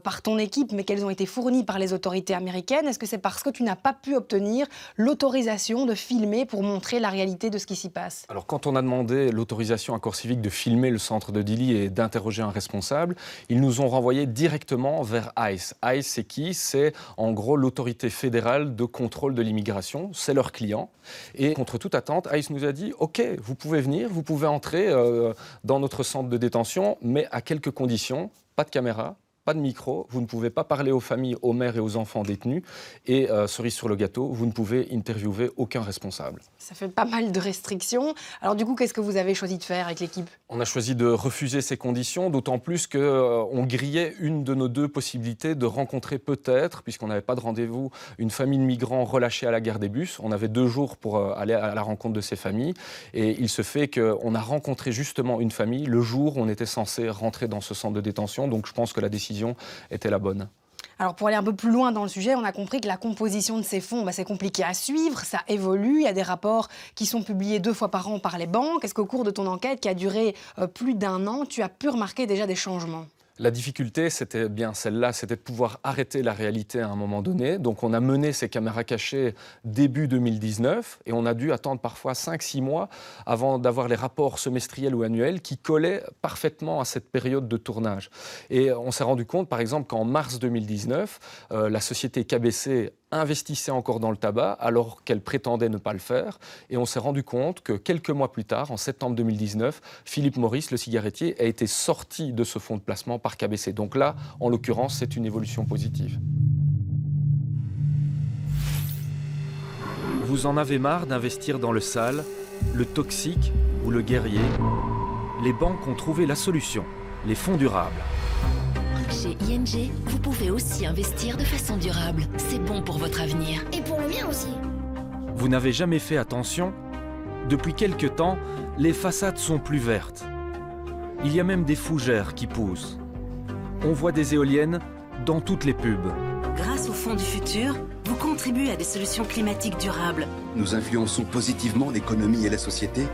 [SPEAKER 1] par ton équipe, mais qu'elles ont été fournies par les autorités américaines. Est-ce que c'est parce que tu n'as pas pu obtenir l'autorisation de filmer pour montrer la réalité de ce qui s'y passe?
[SPEAKER 2] Alors, quand on a demandé l'autorisation à CoreCivic de filmer le centre de Dili et d'interroger un responsable, ils nous ont renvoyés directement vers ICE. ICE, c'est qui? C'est en gros l'autorité fédérale de contrôle de l'immigration. C'est leur client. Et contre toute attente, ICE nous a dit « Ok, vous pouvez venir, vous pouvez entrer dans notre centre de détention, mais à quelques conditions, pas de caméra, pas de micro, vous ne pouvez pas parler aux familles, aux mères et aux enfants détenus, et cerise sur le gâteau, vous ne pouvez interviewer aucun responsable. »
[SPEAKER 1] Ça fait pas mal de restrictions. Alors du coup, qu'est-ce que vous avez choisi de faire avec l'équipe?
[SPEAKER 2] On a choisi de refuser ces conditions, d'autant plus qu'on grillait une de nos deux possibilités de rencontrer peut-être, puisqu'on n'avait pas de rendez-vous, une famille de migrants relâchés à la gare des bus. On avait 2 jours pour aller à la rencontre de ces familles. Et il se fait qu'on a rencontré justement une famille le jour où on était censé rentrer dans ce centre de détention. Donc je pense que la décision était la bonne.
[SPEAKER 1] Alors pour aller un peu plus loin dans le sujet, on a compris que la composition de ces fonds, c'est compliqué à suivre, ça évolue, il y a des rapports qui sont publiés 2 fois par an par les banques. Est-ce qu'au cours de ton enquête, qui a duré plus d'1 an, tu as pu remarquer déjà des changements?
[SPEAKER 2] La difficulté, c'était bien celle-là, c'était de pouvoir arrêter la réalité à un moment donné. Donc on a mené ces caméras cachées début 2019 et on a dû attendre parfois 5-6 mois avant d'avoir les rapports semestriels ou annuels qui collaient parfaitement à cette période de tournage. Et on s'est rendu compte, par exemple, qu'en mars 2019, la société KBC investissait encore dans le tabac alors qu'elle prétendait ne pas le faire. Et on s'est rendu compte que quelques mois plus tard, en septembre 2019, Philip Morris, le cigarettier, a été sorti de ce fonds de placement par KBC. Donc là, en l'occurrence, c'est une évolution positive. Vous en avez marre d'investir dans le sale, le toxique ou le guerrier? Les banques ont trouvé la solution, les fonds durables.
[SPEAKER 6] Chez ING, vous pouvez aussi investir de façon durable. C'est bon pour votre avenir.
[SPEAKER 10] Et pour le mien aussi.
[SPEAKER 2] Vous n'avez jamais fait attention? Depuis quelque temps, les façades sont plus vertes. Il y a même des fougères qui poussent. On voit des éoliennes dans toutes les pubs.
[SPEAKER 6] Grâce au Fonds du futur, vous contribuez à des solutions climatiques durables.
[SPEAKER 24] Nous influençons positivement l'économie et la société.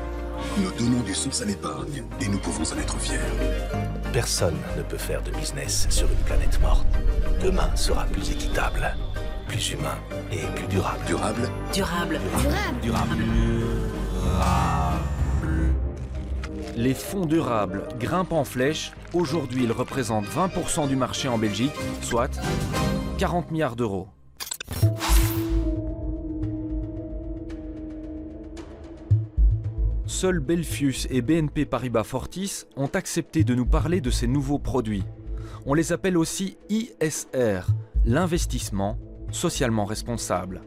[SPEAKER 24] Nous donnons du sens à l'épargne et nous pouvons en être fiers.
[SPEAKER 25] Personne ne peut faire de business sur une planète morte. Demain sera plus équitable, plus humain et plus durable.
[SPEAKER 24] Durable.
[SPEAKER 6] Durable.
[SPEAKER 24] Durable.
[SPEAKER 2] Les fonds durables grimpent en flèche. Aujourd'hui, ils représentent 20% du marché en Belgique, soit 40 milliards d'euros. Seuls Belfius et BNP Paribas Fortis ont accepté de nous parler de ces nouveaux produits. On les appelle aussi ISR, l'investissement socialement responsable.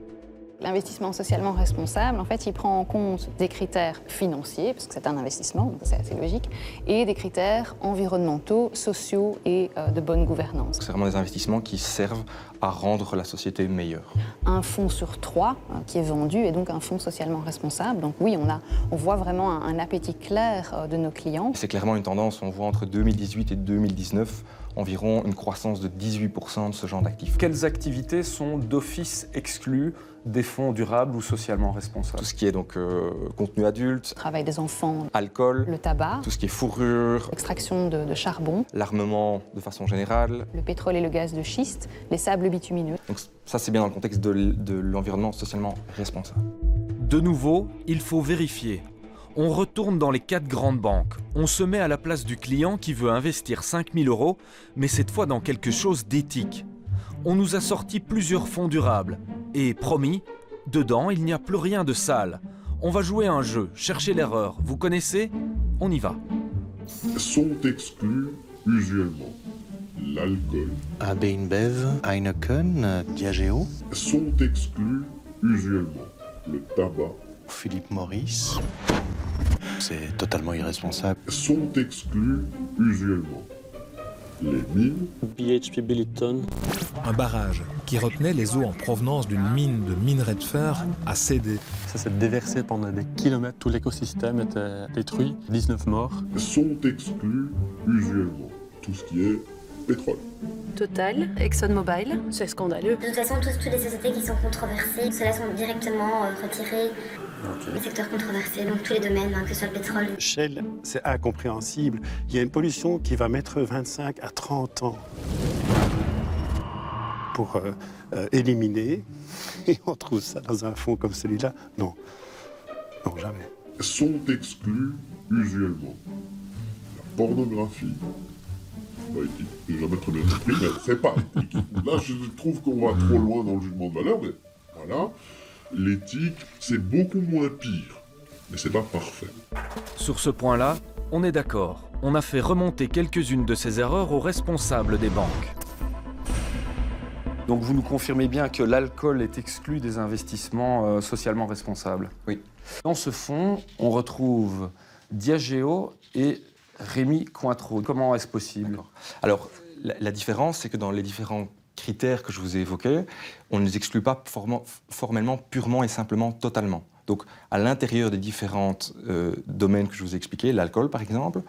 [SPEAKER 10] L'investissement socialement responsable, en fait, il prend en compte des critères financiers, parce que c'est un investissement, donc c'est assez logique, et des critères environnementaux, sociaux et de bonne gouvernance.
[SPEAKER 12] C'est vraiment des investissements qui servent à rendre la société meilleure.
[SPEAKER 10] Un fonds sur 3 qui est vendu est donc un fonds socialement responsable. Donc oui, on voit vraiment un appétit clair de nos clients.
[SPEAKER 12] C'est clairement une tendance, on voit entre 2018 et 2019 environ une croissance de 18% de ce genre d'actifs.
[SPEAKER 20] Quelles activités sont d'office exclues des fonds durables ou socialement responsables?
[SPEAKER 12] Tout ce qui est donc contenu adulte,
[SPEAKER 10] travail des enfants,
[SPEAKER 12] alcool,
[SPEAKER 10] le tabac,
[SPEAKER 12] tout ce qui est fourrure,
[SPEAKER 10] extraction de charbon,
[SPEAKER 12] l'armement de façon générale,
[SPEAKER 10] le pétrole et le gaz de schiste, les sables bitumineux.
[SPEAKER 12] Donc ça c'est bien dans le contexte de l'environnement socialement responsable.
[SPEAKER 2] De nouveau, il faut vérifier. On retourne dans les 4 grandes banques. On se met à la place du client qui veut investir 5 000 €, mais cette fois dans quelque chose d'éthique. On nous a sorti plusieurs fonds durables. Et promis, dedans, il n'y a plus rien de sale. On va jouer à un jeu, chercher l'erreur. Vous connaissez? On y va.
[SPEAKER 14] Sont exclus usuellement l'alcool.
[SPEAKER 16] AB InBev, Heineken, Diageo.
[SPEAKER 14] Sont exclus usuellement le tabac.
[SPEAKER 16] Philip Morris. C'est totalement irresponsable.
[SPEAKER 14] Sont exclus usuellement les mines.
[SPEAKER 19] BHP Billiton.
[SPEAKER 21] Un barrage qui retenait les eaux en provenance d'une mine de minerai de fer a cédé.
[SPEAKER 19] Ça s'est déversé pendant des kilomètres, tout l'écosystème était détruit, 19 morts.
[SPEAKER 14] Sont exclus usuellement tout ce qui est pétrole.
[SPEAKER 13] Total, ExxonMobil, c'est scandaleux.
[SPEAKER 26] De toute façon, toutes les sociétés qui sont controversées, ceux-là sont directement retirés. Les secteurs controversés, donc tous les domaines, que ce soit le pétrole.
[SPEAKER 11] Shell, c'est incompréhensible. Il y a une pollution qui va mettre 25 à 30 ans pour éliminer. Et on trouve ça dans un fonds comme celui-là. Non, non, jamais.
[SPEAKER 14] Sont exclus usuellement la pornographie. Pas éthique, j'ai jamais très bien compris, mais c'est pas éthique. Là, je trouve qu'on va trop loin dans le jugement de valeur, mais voilà. L'éthique, c'est beaucoup moins pire, mais c'est pas parfait.
[SPEAKER 2] Sur ce point-là, on est d'accord. On a fait remonter quelques-unes de ces erreurs aux responsables des banques.
[SPEAKER 20] Donc vous nous confirmez bien que l'alcool est exclu des investissements socialement responsables?
[SPEAKER 12] Oui.
[SPEAKER 20] Dans ce fonds, on retrouve Diageo et Rémy Cointreau. Comment est-ce possible?
[SPEAKER 12] Alors, la différence, c'est que dans les différents critères que je vous ai évoqués, on ne les exclut pas formellement, purement et simplement, totalement. Donc, à l'intérieur des différents domaines que je vous ai expliqués, l'alcool par exemple,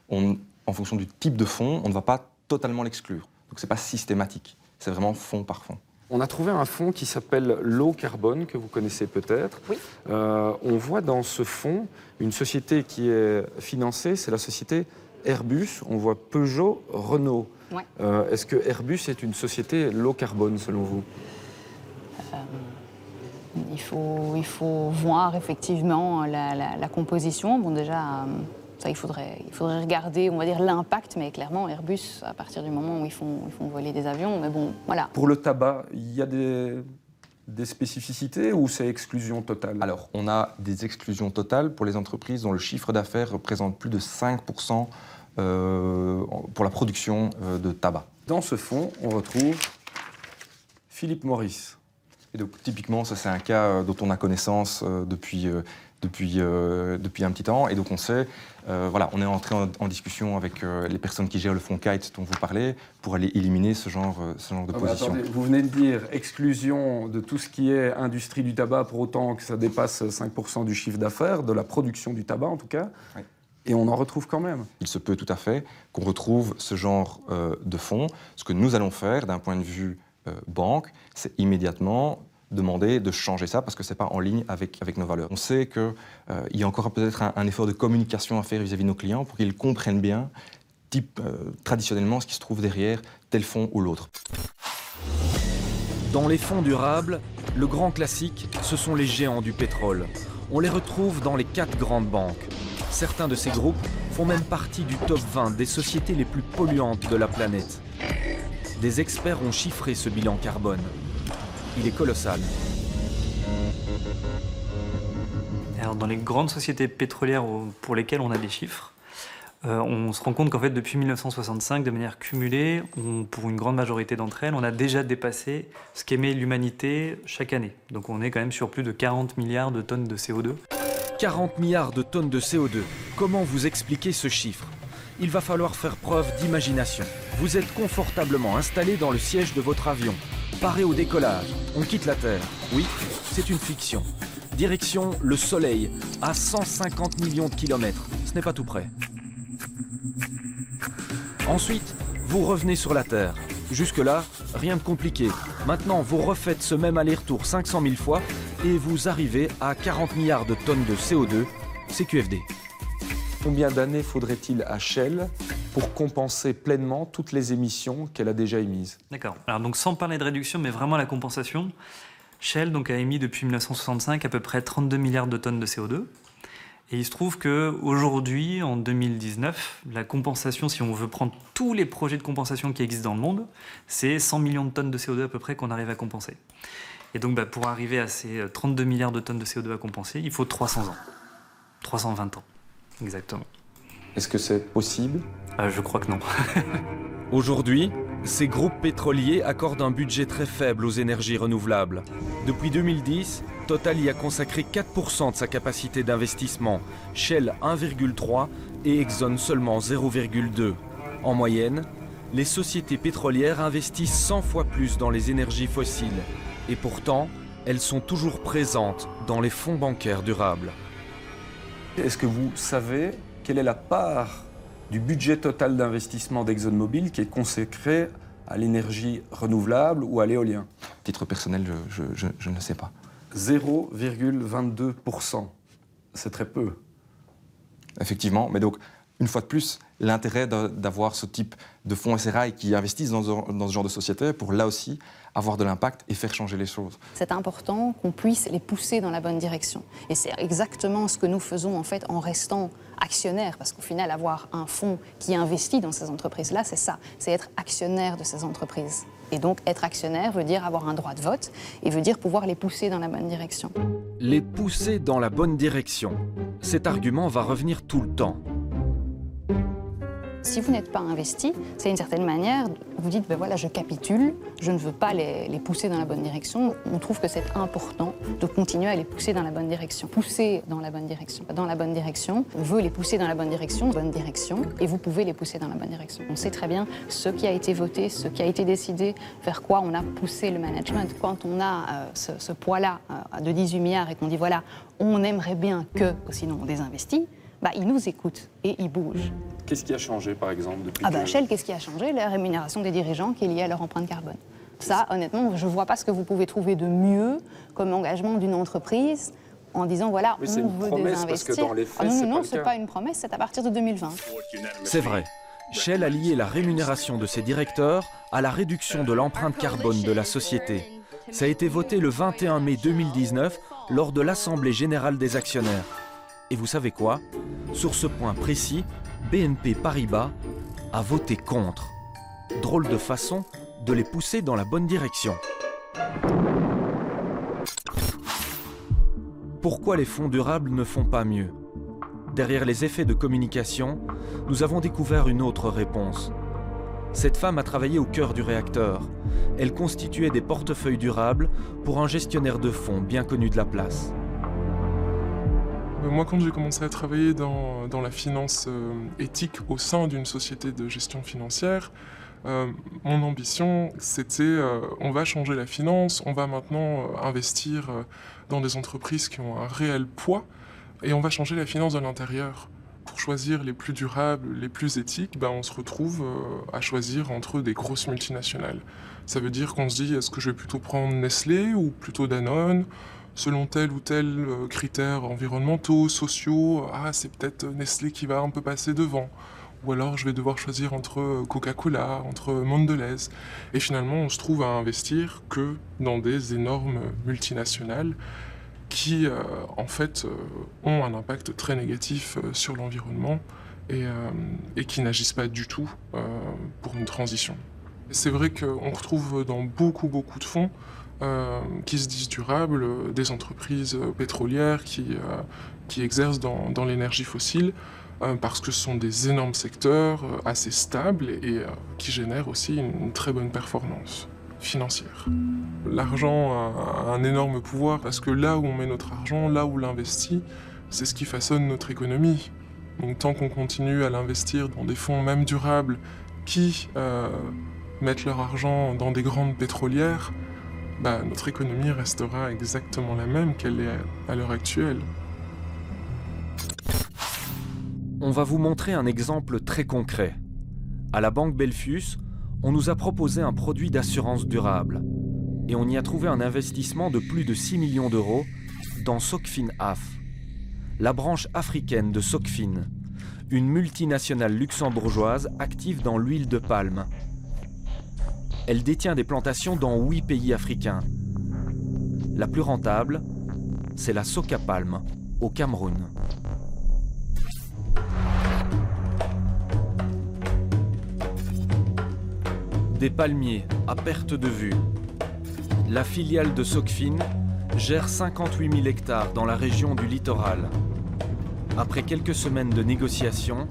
[SPEAKER 12] en fonction du type de fonds, on ne va pas totalement l'exclure. Donc, ce n'est pas systématique, c'est vraiment fonds par fonds.
[SPEAKER 20] On a trouvé un fonds qui s'appelle Low Carbone, que vous connaissez peut-être.
[SPEAKER 10] Oui.
[SPEAKER 20] On voit dans ce fonds une société qui est financée, c'est la société Airbus. On voit Peugeot, Renault.
[SPEAKER 10] Ouais.
[SPEAKER 20] Est-ce que Airbus est une société low carbone selon vous?
[SPEAKER 10] Il faut voir effectivement la composition. Bon, déjà, ça, il faudrait regarder, on va dire, l'impact, mais clairement, Airbus, à partir du moment où ils font voler des avions, mais bon, voilà.
[SPEAKER 20] Pour le tabac, il y a des spécificités ou c'est exclusion totale?
[SPEAKER 12] Alors, on a des exclusions totales pour les entreprises dont le chiffre d'affaires représente plus de 5% pour la production de tabac.
[SPEAKER 20] Dans ce fonds, on retrouve Philip Morris.
[SPEAKER 12] Et donc, typiquement, ça c'est un cas dont on a connaissance depuis un petit temps. Et donc on sait, voilà, on est entré en discussion avec les personnes qui gèrent le fonds Kite dont vous parlez pour aller éliminer ce genre de position.
[SPEAKER 20] Attendez, vous venez de dire exclusion de tout ce qui est industrie du tabac pour autant que ça dépasse 5% du chiffre d'affaires, de la production du tabac en tout cas. Oui. Et on en retrouve quand même.
[SPEAKER 12] Il se peut tout à fait qu'on retrouve ce genre de fonds. Ce que nous allons faire d'un point de vue banque, c'est immédiatement demander de changer ça parce que ce n'est pas en ligne avec nos valeurs. On sait qu'il y a encore peut-être un effort de communication à faire vis-à-vis de nos clients pour qu'ils comprennent bien, traditionnellement, ce qui se trouve derrière tel fonds ou l'autre.
[SPEAKER 2] Dans les fonds durables, le grand classique, ce sont les géants du pétrole. On les retrouve dans les 4 grandes banques. Certains de ces groupes font même partie du top 20 des sociétés les plus polluantes de la planète. Des experts ont chiffré ce bilan carbone. Il est colossal.
[SPEAKER 5] Alors, dans les grandes sociétés pétrolières pour lesquelles on a des chiffres, on se rend compte qu'en fait, depuis 1965, de manière cumulée, pour une grande majorité d'entre elles, on a déjà dépassé ce qu'émet l'humanité chaque année. Donc on est quand même sur plus de 40 milliards de tonnes de CO2.
[SPEAKER 2] 40 milliards de tonnes de CO2. Comment vous expliquez ce chiffre? Il va falloir faire preuve d'imagination. Vous êtes confortablement installé dans le siège de votre avion. Paré au décollage. On quitte la Terre. Oui, c'est une fiction. Direction le Soleil, à 150 millions de kilomètres. Ce n'est pas tout près. Ensuite, vous revenez sur la Terre. Jusque-là, rien de compliqué. Maintenant, vous refaites ce même aller-retour 500 000 fois et vous arrivez à 40 milliards de tonnes de CO2, CQFD.
[SPEAKER 8] Combien d'années faudrait-il à Shell pour compenser pleinement toutes les émissions qu'elle a déjà émises?
[SPEAKER 5] D'accord. Alors donc sans parler de réduction, mais vraiment la compensation, Shell donc, a émis depuis 1965 à peu près 32 milliards de tonnes de CO2. Et il se trouve qu'aujourd'hui, en 2019, la compensation, si on veut prendre tous les projets de compensation qui existent dans le monde, c'est 100 millions de tonnes de CO2 à peu près qu'on arrive à compenser. Et donc pour arriver à ces 32 milliards de tonnes de CO2 à compenser, il faut 300 ans. 320 ans, exactement.
[SPEAKER 8] Est-ce que c'est possible?
[SPEAKER 5] Je crois que non.
[SPEAKER 2] Aujourd'hui, ces groupes pétroliers accordent un budget très faible aux énergies renouvelables. Depuis 2010, Total y a consacré 4% de sa capacité d'investissement, Shell 1,3% et Exxon seulement 0,2%. En moyenne, les sociétés pétrolières investissent 100 fois plus dans les énergies fossiles. Et pourtant, elles sont toujours présentes dans les fonds bancaires durables.
[SPEAKER 8] Est-ce que vous savez quelle est la part du budget total d'investissement d'ExxonMobil qui est consacré à l'énergie renouvelable ou à l'éolien?
[SPEAKER 12] Titre personnel, je ne sais pas.
[SPEAKER 8] 0,22%. C'est très peu.
[SPEAKER 12] Effectivement, mais donc, une fois de plus, l'intérêt d'avoir ce type de fonds SRI qui investissent dans ce genre de société pour, là aussi, avoir de l'impact et faire changer les choses.
[SPEAKER 10] C'est important qu'on puisse les pousser dans la bonne direction. Et c'est exactement ce que nous faisons en fait en restant actionnaires, parce qu'au final, avoir un fonds qui investit dans ces entreprises-là, c'est ça, c'est être actionnaire de ces entreprises. Et donc, être actionnaire veut dire avoir un droit de vote et veut dire pouvoir les pousser dans la bonne direction.
[SPEAKER 2] Les pousser dans la bonne direction. Cet argument va revenir tout le temps.
[SPEAKER 10] Si vous n'êtes pas investi, c'est une certaine manière, vous dites, ben voilà, je capitule, je ne veux pas les pousser dans la bonne direction. On trouve que c'est important de continuer à les pousser dans la bonne direction. Pousser dans la bonne direction. Dans la bonne direction, on veut les pousser dans la bonne direction, et vous pouvez les pousser dans la bonne direction. On sait très bien ce qui a été voté, ce qui a été décidé, vers quoi on a poussé le management. Quand on a ce poids-là de 18 milliards et qu'on dit, voilà, on aimerait bien que, sinon on désinvestit, ils nous écoutent et ils bougent.
[SPEAKER 8] Qu'est-ce qui a changé, par exemple, depuis
[SPEAKER 10] Shell, qu'est-ce qui a changé? La rémunération des dirigeants qui est liée à leur empreinte carbone. Ça, honnêtement, je ne vois pas ce que vous pouvez trouver de mieux comme engagement d'une entreprise en disant, voilà, on veut désinvestir.
[SPEAKER 8] Parce que dans les faits,
[SPEAKER 10] non, ce n'est pas une promesse, c'est à partir de 2020.
[SPEAKER 2] C'est vrai. Shell a lié la rémunération de ses directeurs à la réduction de l'empreinte carbone de la société. Ça a été voté le 21 mai 2019 lors de l'Assemblée générale des actionnaires. Et vous savez quoi? Sur ce point précis, BNP Paribas a voté contre. Drôle de façon de les pousser dans la bonne direction. Pourquoi les fonds durables ne font pas mieux? Derrière les effets de communication, nous avons découvert une autre réponse. Cette femme a travaillé au cœur du réacteur. Elle constituait des portefeuilles durables pour un gestionnaire de fonds bien connu de la place.
[SPEAKER 15] Moi, quand j'ai commencé à travailler dans la finance éthique au sein d'une société de gestion financière, mon ambition, c'était on va changer la finance, on va maintenant investir dans des entreprises qui ont un réel poids et on va changer la finance de l'intérieur. Pour choisir les plus durables, les plus éthiques, on se retrouve à choisir entre des grosses multinationales. Ça veut dire qu'on se dit, est-ce que je vais plutôt prendre Nestlé ou plutôt Danone ? Selon tel ou tel critères environnementaux, sociaux, c'est peut-être Nestlé qui va un peu passer devant. Ou alors je vais devoir choisir entre Coca-Cola, entre Mondelez. Et finalement, on se trouve à investir que dans des énormes multinationales qui, en fait, ont un impact très négatif sur l'environnement et qui n'agissent pas du tout pour une transition. C'est vrai qu'on retrouve dans beaucoup de fonds qui se disent durables, des entreprises pétrolières qui exercent dans l'énergie fossile, parce que ce sont des énormes secteurs assez stables et qui génèrent aussi une très bonne performance financière. L'argent a un énorme pouvoir parce que là où on met notre argent, là où on l'investit, c'est ce qui façonne notre économie. Donc tant qu'on continue à l'investir dans des fonds même durables qui mettent leur argent dans des grandes pétrolières, notre économie restera exactement la même qu'elle est à l'heure actuelle.
[SPEAKER 2] On va vous montrer un exemple très concret. À la Banque Belfius, on nous a proposé un produit d'assurance durable. Et on y a trouvé un investissement de plus de 6 millions d'euros dans Socfin Af, la branche africaine de Socfin, une multinationale luxembourgeoise active dans l'huile de palme. Elle détient des plantations dans 8 pays africains. La plus rentable, c'est la Socapalm, au Cameroun. Des palmiers à perte de vue. La filiale de Socfin gère 58 000 hectares dans la région du littoral. Après quelques semaines de négociations,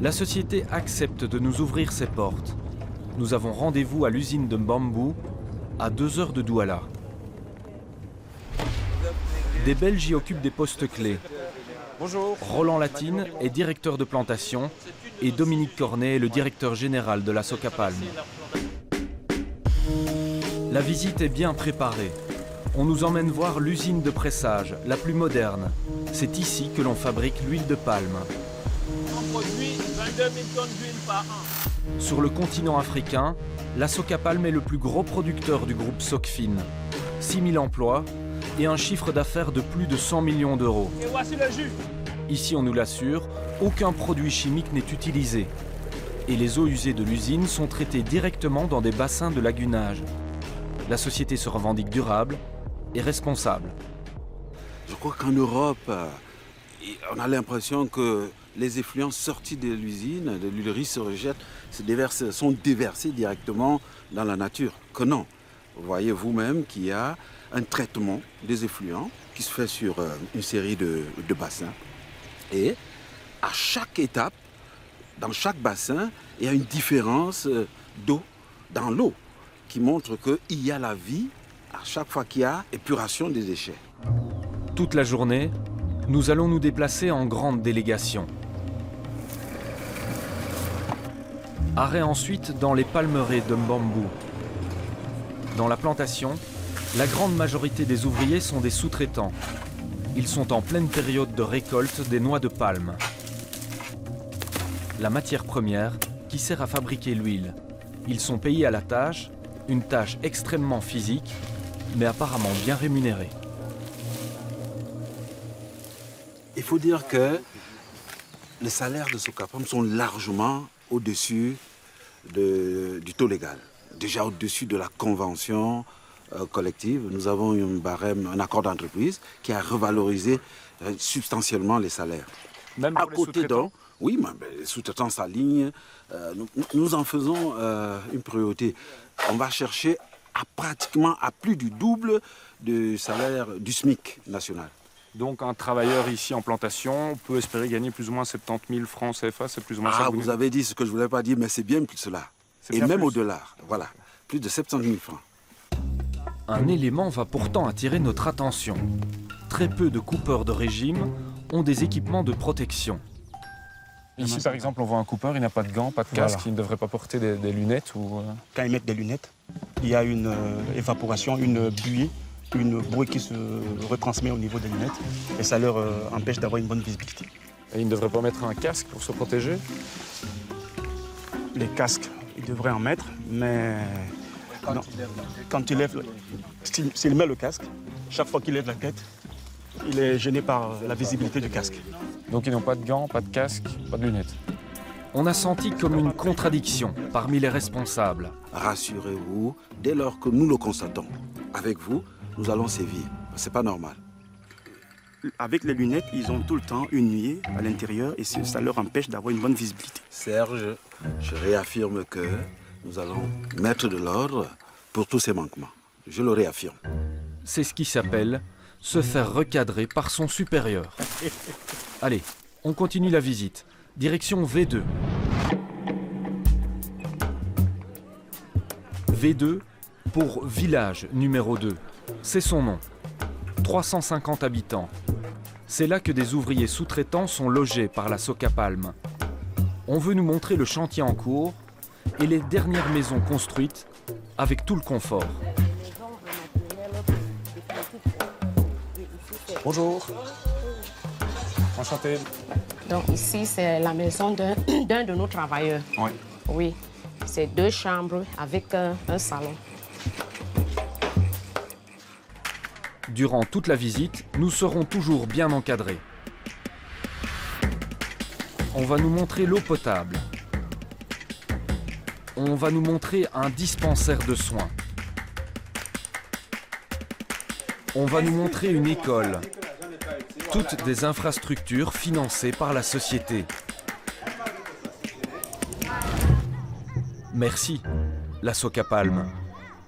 [SPEAKER 2] la société accepte de nous ouvrir ses portes. Nous avons rendez-vous à l'usine de Mbambu, à 2 heures de Douala. Des Belges y occupent des postes clés.
[SPEAKER 4] Bonjour.
[SPEAKER 2] Roland Latine est directeur de plantation et Dominique Cornet est le directeur général de la Socapalm. La visite est bien préparée. On nous emmène voir l'usine de pressage, la plus moderne. C'est ici que l'on fabrique l'huile de palme.
[SPEAKER 4] On produit 22 000 tonnes d'huile par an.
[SPEAKER 2] Sur le continent africain, la Socapalm est le plus gros producteur du groupe Socfin. 6 000 emplois et un chiffre d'affaires de plus de 100 millions d'euros.
[SPEAKER 4] Et voici le jus.
[SPEAKER 2] Ici, on nous l'assure, aucun produit chimique n'est utilisé. Et les eaux usées de l'usine sont traitées directement dans des bassins de lagunage. La société se revendique durable et responsable.
[SPEAKER 9] Je crois qu'en Europe, on a l'impression que les effluents sortis de l'usine, de l'huilerie se rejettent, sont déversés directement dans la nature. Que non. Vous voyez vous-même qu'il y a un traitement des effluents qui se fait sur une série de bassins. Et à chaque étape, dans chaque bassin, il y a une différence d'eau dans l'eau qui montre qu'il y a la vie à chaque fois qu'il y a épuration des déchets.
[SPEAKER 2] Toute la journée, nous allons nous déplacer en grande délégation. Arrêt ensuite dans les palmeraies de Mbambu. Dans la plantation, la grande majorité des ouvriers sont des sous-traitants. Ils sont en pleine période de récolte des noix de palme. La matière première qui sert à fabriquer l'huile. Ils sont payés à la tâche, une tâche extrêmement physique, mais apparemment bien rémunérée.
[SPEAKER 9] Il faut dire que les salaires de Socapalm sont largement au-dessus du taux légal, déjà au-dessus de la convention collective. Nous avons un barème, un accord d'entreprise qui a revalorisé substantiellement les salaires.
[SPEAKER 4] Même pour les sous-traitants ?
[SPEAKER 9] Oui, mais les sous-traitants s'alignent. Nous en faisons une priorité. On va chercher pratiquement à plus du double du salaire du SMIC national.
[SPEAKER 20] Donc un travailleur ici en plantation peut espérer gagner plus ou moins 70 000 francs CFA, c'est plus ou moins ça.
[SPEAKER 9] Vous avez dit ce que je ne voulais pas dire, mais c'est bien plus cela. Et même au-delà, voilà, plus de 70 000 francs.
[SPEAKER 2] Un élément va pourtant attirer notre attention. Très peu de coupeurs de régime ont des équipements de protection.
[SPEAKER 20] Ici, par exemple, on voit un coupeur, il n'a pas de gants, pas de casque, il ne devrait pas porter des lunettes ou...
[SPEAKER 17] Quand ils mettent des lunettes, il y a une évaporation, une buée qui se retransmet au niveau des lunettes et ça leur empêche d'avoir une bonne visibilité.
[SPEAKER 20] Et ils ne devraient pas mettre un casque pour se protéger?
[SPEAKER 17] Les casques, ils devraient en mettre, mais non. Quand il lève, s'il met le casque, chaque fois qu'il lève la tête, il est gêné par la visibilité du casque.
[SPEAKER 20] Donc ils n'ont pas de gants, pas de casque, pas de lunettes.
[SPEAKER 2] On a senti comme une contradiction parmi les responsables.
[SPEAKER 9] Rassurez-vous, dès lors que nous le constatons, avec vous, nous allons sévir. C'est pas normal.
[SPEAKER 17] Avec les lunettes, ils ont tout le temps une nuée à l'intérieur et ça leur empêche d'avoir une bonne visibilité.
[SPEAKER 9] Serge, je réaffirme que nous allons mettre de l'ordre pour tous ces manquements. Je le réaffirme.
[SPEAKER 2] C'est ce qui s'appelle se faire recadrer par son supérieur. Allez, on continue la visite. Direction V2. V2 pour village numéro 2. C'est son nom. 350 habitants. C'est là que des ouvriers sous-traitants sont logés par la Socapalm. On veut nous montrer le chantier en cours et les dernières maisons construites avec tout le confort.
[SPEAKER 1] Bonjour. Enchanté.
[SPEAKER 3] Donc ici, c'est la maison d'un de nos travailleurs.
[SPEAKER 1] Oui.
[SPEAKER 3] Oui, c'est 2 chambres avec un salon.
[SPEAKER 2] Durant toute la visite, nous serons toujours bien encadrés. On va nous montrer l'eau potable. On va nous montrer un dispensaire de soins. On va nous montrer une école. Toutes des infrastructures financées par la société. Merci, la Socapalm.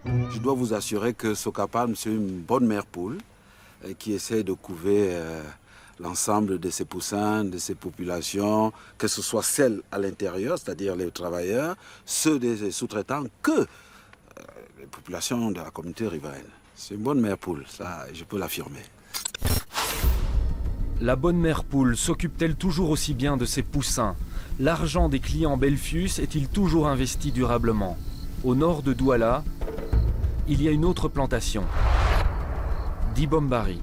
[SPEAKER 9] Je dois vous assurer que Socapalm, c'est une bonne mère poule qui essaie de couver l'ensemble de ses poussins, de ses populations, que ce soit celles à l'intérieur, c'est-à-dire les travailleurs, ceux des sous-traitants, que les populations de la communauté riveraine. C'est une bonne mère poule, ça je peux l'affirmer.
[SPEAKER 2] La bonne mère poule s'occupe-t-elle toujours aussi bien de ses poussins? L'argent des clients Belfius est-il toujours investi durablement? Au nord de Douala, il y a une autre plantation, Dibombari.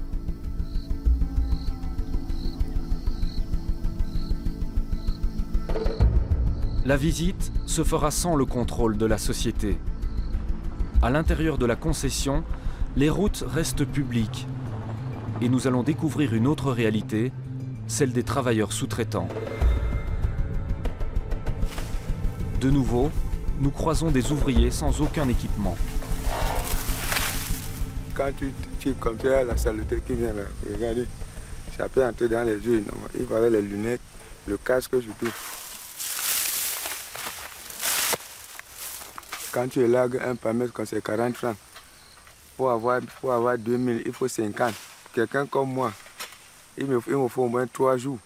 [SPEAKER 2] La visite se fera sans le contrôle de la société. À l'intérieur de la concession, les routes restent publiques. Et nous allons découvrir une autre réalité, celle des travailleurs sous-traitants. De nouveau, nous croisons des ouvriers sans aucun équipement.
[SPEAKER 7] Quand tu compares la saleté qui vient là, regardez, ça peut entrer dans les yeux. Il fallait les lunettes, le casque surtout. Quand tu élagues un permis, c'est 40 francs. Pour avoir 2000, il faut 50. Quelqu'un comme moi, il me faut au moins 3 jours.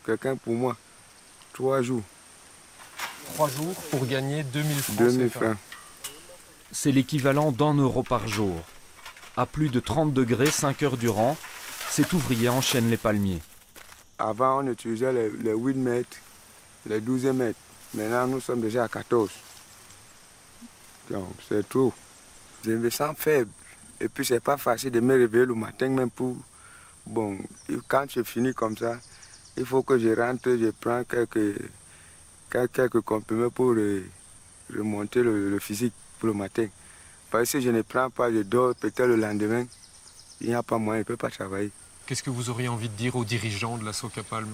[SPEAKER 7] Quelqu'un pour moi, 3 jours.
[SPEAKER 1] 3 jours pour gagner 2000 francs.
[SPEAKER 7] 2000 francs.
[SPEAKER 2] C'est l'équivalent d'1 euro par jour. À plus de 30 degrés, 5 heures durant, cet ouvrier enchaîne les palmiers.
[SPEAKER 7] Avant, on utilisait les 8 mètres, les 12 mètres. Maintenant, nous sommes déjà à 14. Donc, c'est trop. Je me sens faible. Et puis, c'est pas facile de me réveiller le matin, même pour... Bon, quand je finis comme ça, il faut que je rentre, je prends quelques comprimés pour remonter le physique pour le matin. Parce que si je ne prends pas, je dors peut-être le lendemain, il n'y a pas moyen, je ne peux pas travailler.
[SPEAKER 1] Qu'est-ce que vous auriez envie de dire aux dirigeants de la Socapalm?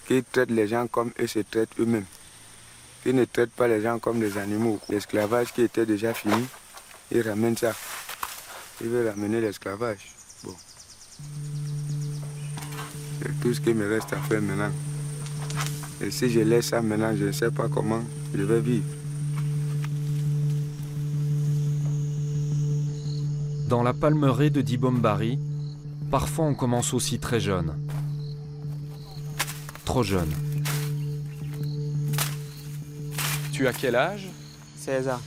[SPEAKER 7] Qu'ils traitent les gens comme eux se traitent eux-mêmes. Qu'ils ne traitent pas les gens comme des animaux. L'esclavage qui était déjà fini, ils ramènent ça. Ils veulent ramener l'esclavage. Bon. C'est tout ce qui me reste à faire maintenant. Et si je laisse ça maintenant, je ne sais pas comment je vais vivre.
[SPEAKER 2] Dans la palmeraie de Dibombari, parfois on commence aussi très jeune. Trop jeune.
[SPEAKER 1] Tu as quel âge?
[SPEAKER 18] 16 ans.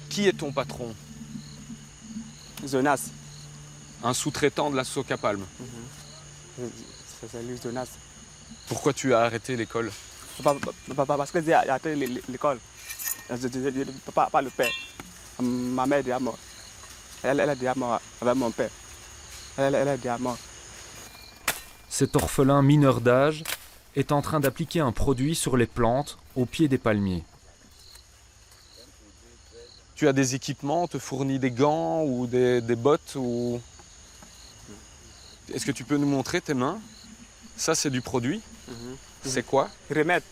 [SPEAKER 1] Qui est ton patron?
[SPEAKER 18] Jonas.
[SPEAKER 1] Un sous-traitant de la Socapalm.
[SPEAKER 18] C'est lui, Jonas.
[SPEAKER 1] Pourquoi tu as arrêté l'école?
[SPEAKER 18] Parce que j'ai arrêté l'école. Je ne peux pas le faire. Ma mère est déjà morte. Elle est déjà morte avec mon père. Elle est déjà morte.
[SPEAKER 2] Cet orphelin mineur d'âge est en train d'appliquer un produit sur les plantes au pied des palmiers.
[SPEAKER 1] Tu as des équipements, on te fournit des gants ou des bottes ou... Est-ce que tu peux nous montrer tes mains? Ça, c'est du produit. C'est quoi?
[SPEAKER 18] Remède.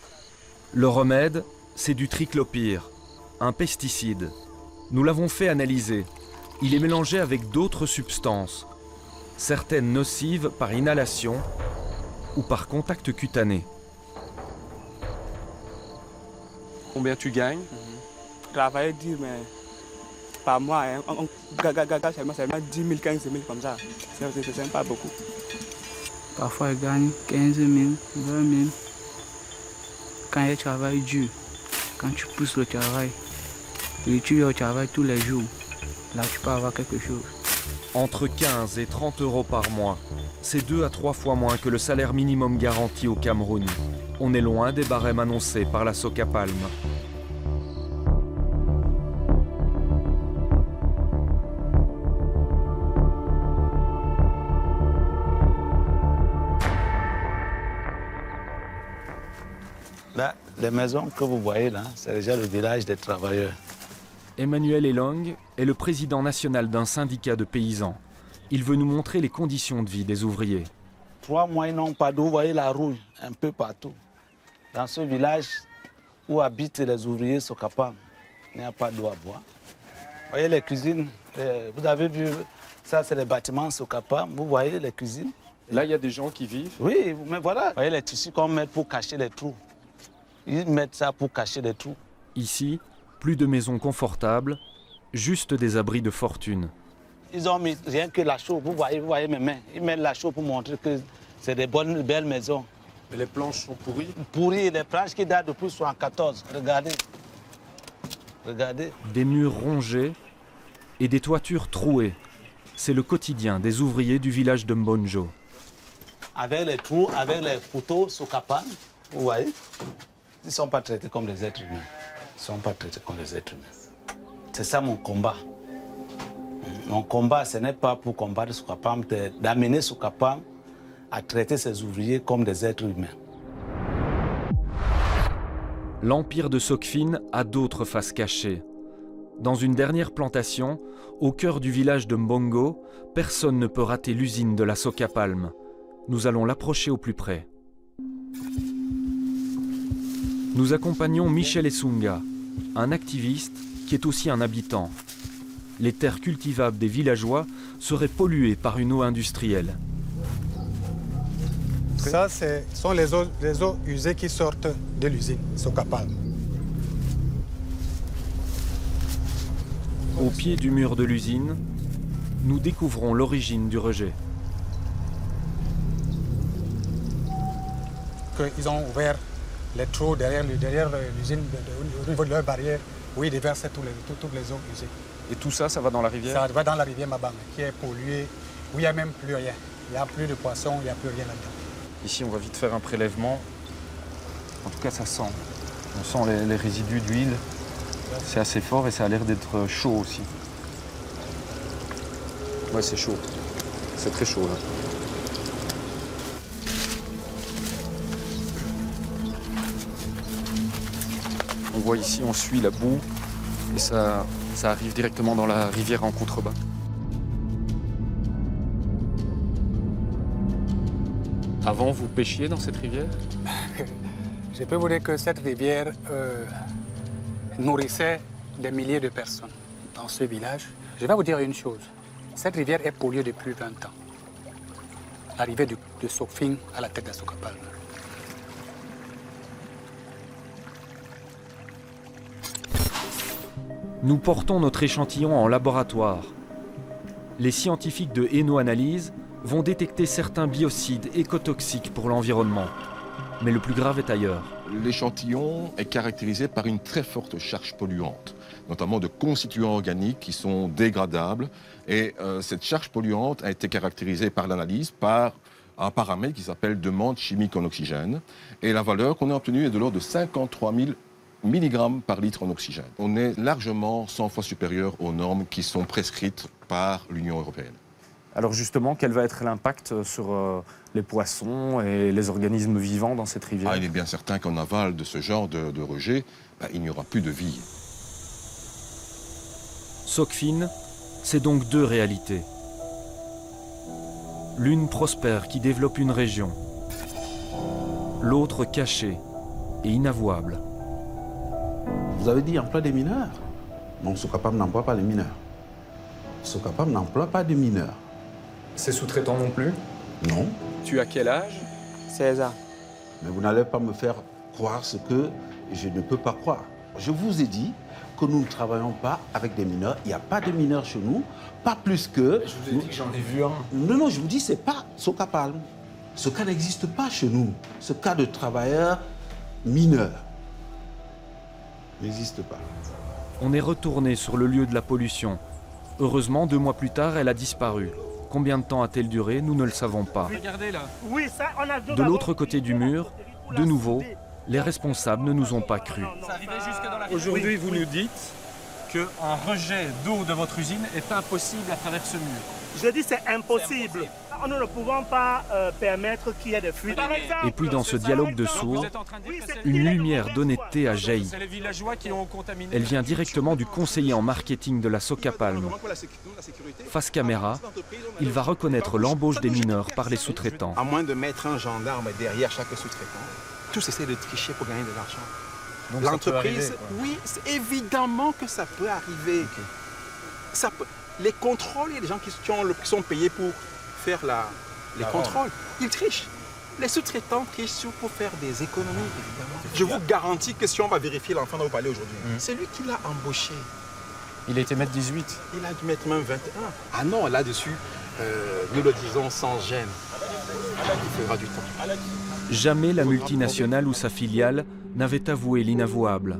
[SPEAKER 2] Le remède, c'est du triclopyre, un pesticide. Nous l'avons fait analyser. Il est mélangé avec d'autres substances, certaines nocives par inhalation ou par contact cutané.
[SPEAKER 1] Combien tu gagnes?
[SPEAKER 18] Travailler dur, mais par mois, hein, on gagne seulement 10 000, 15 000 comme ça. C'est même pas beaucoup.
[SPEAKER 6] Parfois, ils gagnent 15 000, 20 000. Quand ils travaillent dur, quand tu pousses le travail, et tu travailles tous les jours, là tu peux avoir quelque chose.
[SPEAKER 2] Entre 15 et 30 euros par mois, c'est 2 à 3 fois moins que le salaire minimum garanti au Cameroun. On est loin des barèmes annoncés par la Socapalm.
[SPEAKER 16] Là, les maisons que vous voyez là, c'est déjà le village des travailleurs.
[SPEAKER 2] Emmanuel Elong est le président national d'un syndicat de paysans. Il veut nous montrer les conditions de vie des ouvriers.
[SPEAKER 16] 3 mois, ils n'ont pas d'eau. Vous voyez la rouille un peu partout. Dans ce village où habitent les ouvriers Socapalm, il n'y a pas d'eau à boire. Vous voyez les cuisines, vous avez vu, ça c'est les bâtiments Socapalm, vous voyez les cuisines.
[SPEAKER 8] Là, il y a des gens qui vivent.
[SPEAKER 16] Oui, mais voilà. Vous voyez les tissus qu'on met pour cacher les trous. Ils mettent ça pour cacher les trous.
[SPEAKER 2] Ici, plus de maisons confortables, juste des abris de fortune.
[SPEAKER 16] Ils ont mis rien que la chaux, vous voyez mes mains. Ils mettent la chaux pour montrer que c'est des bonnes, belles maisons.
[SPEAKER 8] Mais les planches sont pourries?
[SPEAKER 16] Pourries, les planches qui datent depuis 1914. Regardez. Regardez.
[SPEAKER 2] Des murs rongés et des toitures trouées. C'est le quotidien des ouvriers du village de Mbonjo.
[SPEAKER 16] Avec les trous, avec les couteaux Socapalm, vous voyez, ils ne sont pas traités comme des êtres humains. Ils ne sont pas traités comme des êtres humains. C'est ça mon combat. Mon combat, ce n'est pas pour combattre Socapalm, d'amener Socapalm à traiter ses ouvriers comme des êtres humains.
[SPEAKER 2] L'empire de Socfin a d'autres faces cachées. Dans une dernière plantation, au cœur du village de Mbongo, personne ne peut rater l'usine de la Socapalm. Nous allons l'approcher au plus près. Nous accompagnons Michel Essunga, un activiste qui est aussi un habitant. Les terres cultivables des villageois seraient polluées par une eau industrielle.
[SPEAKER 22] Ça, ce sont les eaux usées qui sortent de l'usine Socapalm.
[SPEAKER 2] Au pied du mur de l'usine, nous découvrons l'origine du rejet.
[SPEAKER 22] Ils ont ouvert les trous derrière l'usine, au niveau de leur barrière, où ils déversent toutes les eaux usées.
[SPEAKER 8] Et tout ça, ça va dans la rivière?
[SPEAKER 22] Ça va dans la rivière Mabang, qui est polluée, où il n'y a même plus rien. Il n'y a plus de poissons, il n'y a plus rien là-dedans.
[SPEAKER 8] Ici, on va vite faire un prélèvement. En tout cas, ça sent. On sent les résidus d'huile. C'est assez fort et ça a l'air d'être chaud aussi. Ouais, c'est chaud. C'est très chaud, là. On voit ici, on suit la boue et ça arrive directement dans la rivière en contrebas. Avant, vous pêchiez dans cette rivière?
[SPEAKER 22] Je peux vous dire que cette rivière nourrissait des milliers de personnes dans ce village. Je vais vous dire une chose. Cette rivière est polluée depuis 20 ans. L'arrivée de Socfin à la tête de Socapalm.
[SPEAKER 2] Nous portons notre échantillon en laboratoire. Les scientifiques de Hainaut-Analyse vont détecter certains biocides écotoxiques pour l'environnement. Mais le plus grave est ailleurs.
[SPEAKER 23] L'échantillon est caractérisé par une très forte charge polluante, notamment de constituants organiques qui sont dégradables. Et cette charge polluante a été caractérisée par l'analyse par un paramètre qui s'appelle demande chimique en oxygène. Et la valeur qu'on a obtenue est de l'ordre de 53 000 milligrammes par litre en oxygène. On est largement 100 fois supérieur aux normes qui sont prescrites par l'Union européenne.
[SPEAKER 8] Alors justement, quel va être l'impact sur les poissons et les organismes vivants dans cette rivière?
[SPEAKER 23] Il est bien certain qu'en aval de ce genre de rejet, il n'y aura plus de vie.
[SPEAKER 2] Socfin, c'est donc deux réalités. L'une prospère qui développe une région, l'autre cachée et inavouable.
[SPEAKER 9] Vous avez dit emploi des mineurs. Donc Socapalm n'emploie pas les mineurs. Socapalm n'emploie pas de mineurs.
[SPEAKER 8] C'est sous-traitant non plus?
[SPEAKER 9] Non.
[SPEAKER 8] Tu as quel âge?
[SPEAKER 18] 16 ans.
[SPEAKER 9] Mais vous n'allez pas me faire croire ce que je ne peux pas croire. Je vous ai dit que nous ne travaillons pas avec des mineurs. Il n'y a pas de mineurs chez nous, pas plus que...
[SPEAKER 1] Je vous ai dit que j'en ai vu un.
[SPEAKER 9] Non, je vous dis, c'est pas Soka Palm. Ce cas n'existe pas chez nous. Ce cas de travailleurs mineurs n'existe pas.
[SPEAKER 2] On est retourné sur le lieu de la pollution. Heureusement, 2 mois plus tard, elle a disparu. Combien de temps a-t-elle duré? Nous ne le savons pas.
[SPEAKER 4] Regardez là.
[SPEAKER 22] Oui, ça, on a
[SPEAKER 2] De l'autre côté du mur, de nouveau, les responsables ne nous ont pas cru.
[SPEAKER 1] Aujourd'hui, vous nous dites qu'un rejet d'eau de votre usine est impossible à travers ce mur.
[SPEAKER 22] Je dis c'est impossible. Nous ne pouvons pas permettre qu'il y ait des fuites.
[SPEAKER 2] Et puis dans ce dialogue de sourds, une lumière d'honnêteté a jailli.
[SPEAKER 1] C'est les villageois qui ont contaminé.
[SPEAKER 2] Elle vient directement du conseiller en marketing de la Soka Palm. Face caméra, il va reconnaître l'embauche des mineurs par les sous-traitants.
[SPEAKER 13] À moins de mettre un gendarme derrière chaque sous-traitant, tous essaient de tricher pour gagner de l'argent. L'entreprise, oui, évidemment que ça peut arriver. Ça peut, les contrôles, il y a des gens qui sont payés pour faire les contrôles. Ils trichent. Les sous-traitants trichent pour faire des économies, évidemment. Je vous garantis que si on va vérifier l'enfant dont vous parlez aujourd'hui, c'est lui qui l'a embauché.
[SPEAKER 1] Il a été maître 18.
[SPEAKER 13] Il a dû mettre même 21. Ah non, là-dessus, nous le disons sans gêne. Il faudra du temps.
[SPEAKER 2] Jamais la multinationale ou sa filiale n'avait avoué l'inavouable.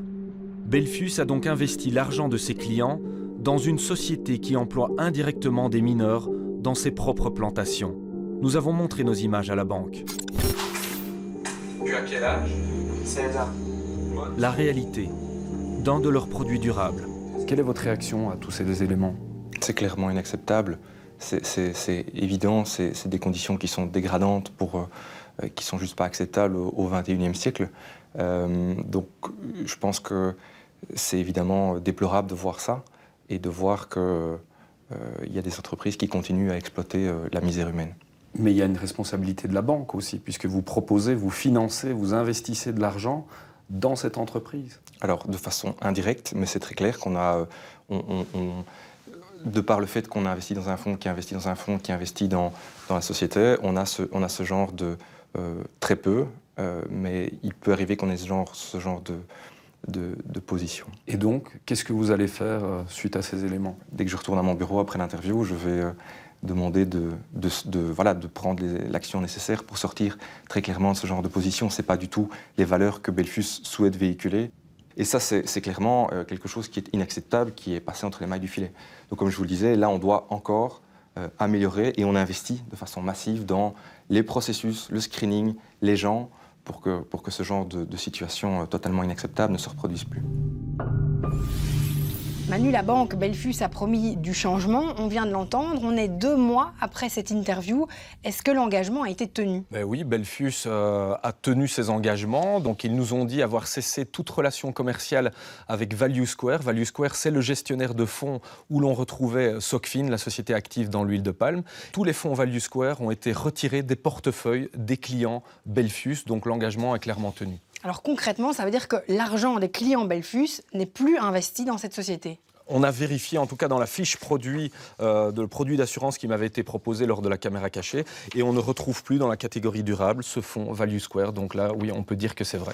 [SPEAKER 2] Belfus a donc investi l'argent de ses clients dans une société qui emploie indirectement des mineurs dans ses propres plantations. Nous avons montré nos images à la banque.
[SPEAKER 1] Tu as quel âge? 16 ans.
[SPEAKER 2] La réalité d'un de leurs produits durables.
[SPEAKER 8] Quelle est votre réaction à tous ces éléments?
[SPEAKER 12] C'est clairement inacceptable. C'est évident, c'est des conditions qui sont dégradantes, qui sont juste pas acceptables au XXIe siècle. Donc je pense que c'est évidemment déplorable de voir ça et de voir qu'il y a des entreprises qui continuent à exploiter la misère humaine.
[SPEAKER 8] Mais il y a une responsabilité de la banque aussi, puisque vous proposez, vous financez, vous investissez de l'argent dans cette entreprise.
[SPEAKER 12] Alors de façon indirecte, mais c'est très clair qu'on a... de par le fait qu'on a investi dans un fonds, qui investit dans un fonds, qui investit dans la société, on a ce genre de... très peu, mais il peut arriver qu'on ait ce genre de position.
[SPEAKER 8] Et donc, qu'est-ce que vous allez faire suite à ces éléments?
[SPEAKER 12] Dès que je retourne à mon bureau après l'interview, je vais demander de prendre l'action nécessaire pour sortir très clairement de ce genre de position. Ce n'est pas du tout les valeurs que Belfus souhaite véhiculer. Et ça, c'est clairement quelque chose qui est inacceptable, qui est passé entre les mailles du filet. Donc comme je vous le disais, là, on doit encore améliorer et on investit de façon massive dans les processus, le screening, les gens, pour que ce genre de situation totalement inacceptable ne se reproduise plus.
[SPEAKER 19] Manu, la banque Belfus a promis du changement, on vient de l'entendre, on est 2 mois après cette interview. Est-ce que l'engagement a été tenu?
[SPEAKER 1] Ben oui, Belfus a tenu ses engagements, donc ils nous ont dit avoir cessé toute relation commerciale avec Value Square. Value Square, c'est le gestionnaire de fonds où l'on retrouvait Socfin, la société active dans l'huile de palme. Tous les fonds Value Square ont été retirés des portefeuilles des clients Belfus, donc l'engagement est clairement tenu.
[SPEAKER 19] Alors concrètement, ça veut dire que l'argent des clients Belfus n'est plus investi dans cette société?
[SPEAKER 1] On a vérifié, en tout cas dans la fiche produit, de produit d'assurance qui m'avait été proposé lors de la caméra cachée, et on ne retrouve plus dans la catégorie durable ce fonds Value Square. Donc là, oui, on peut dire que c'est vrai.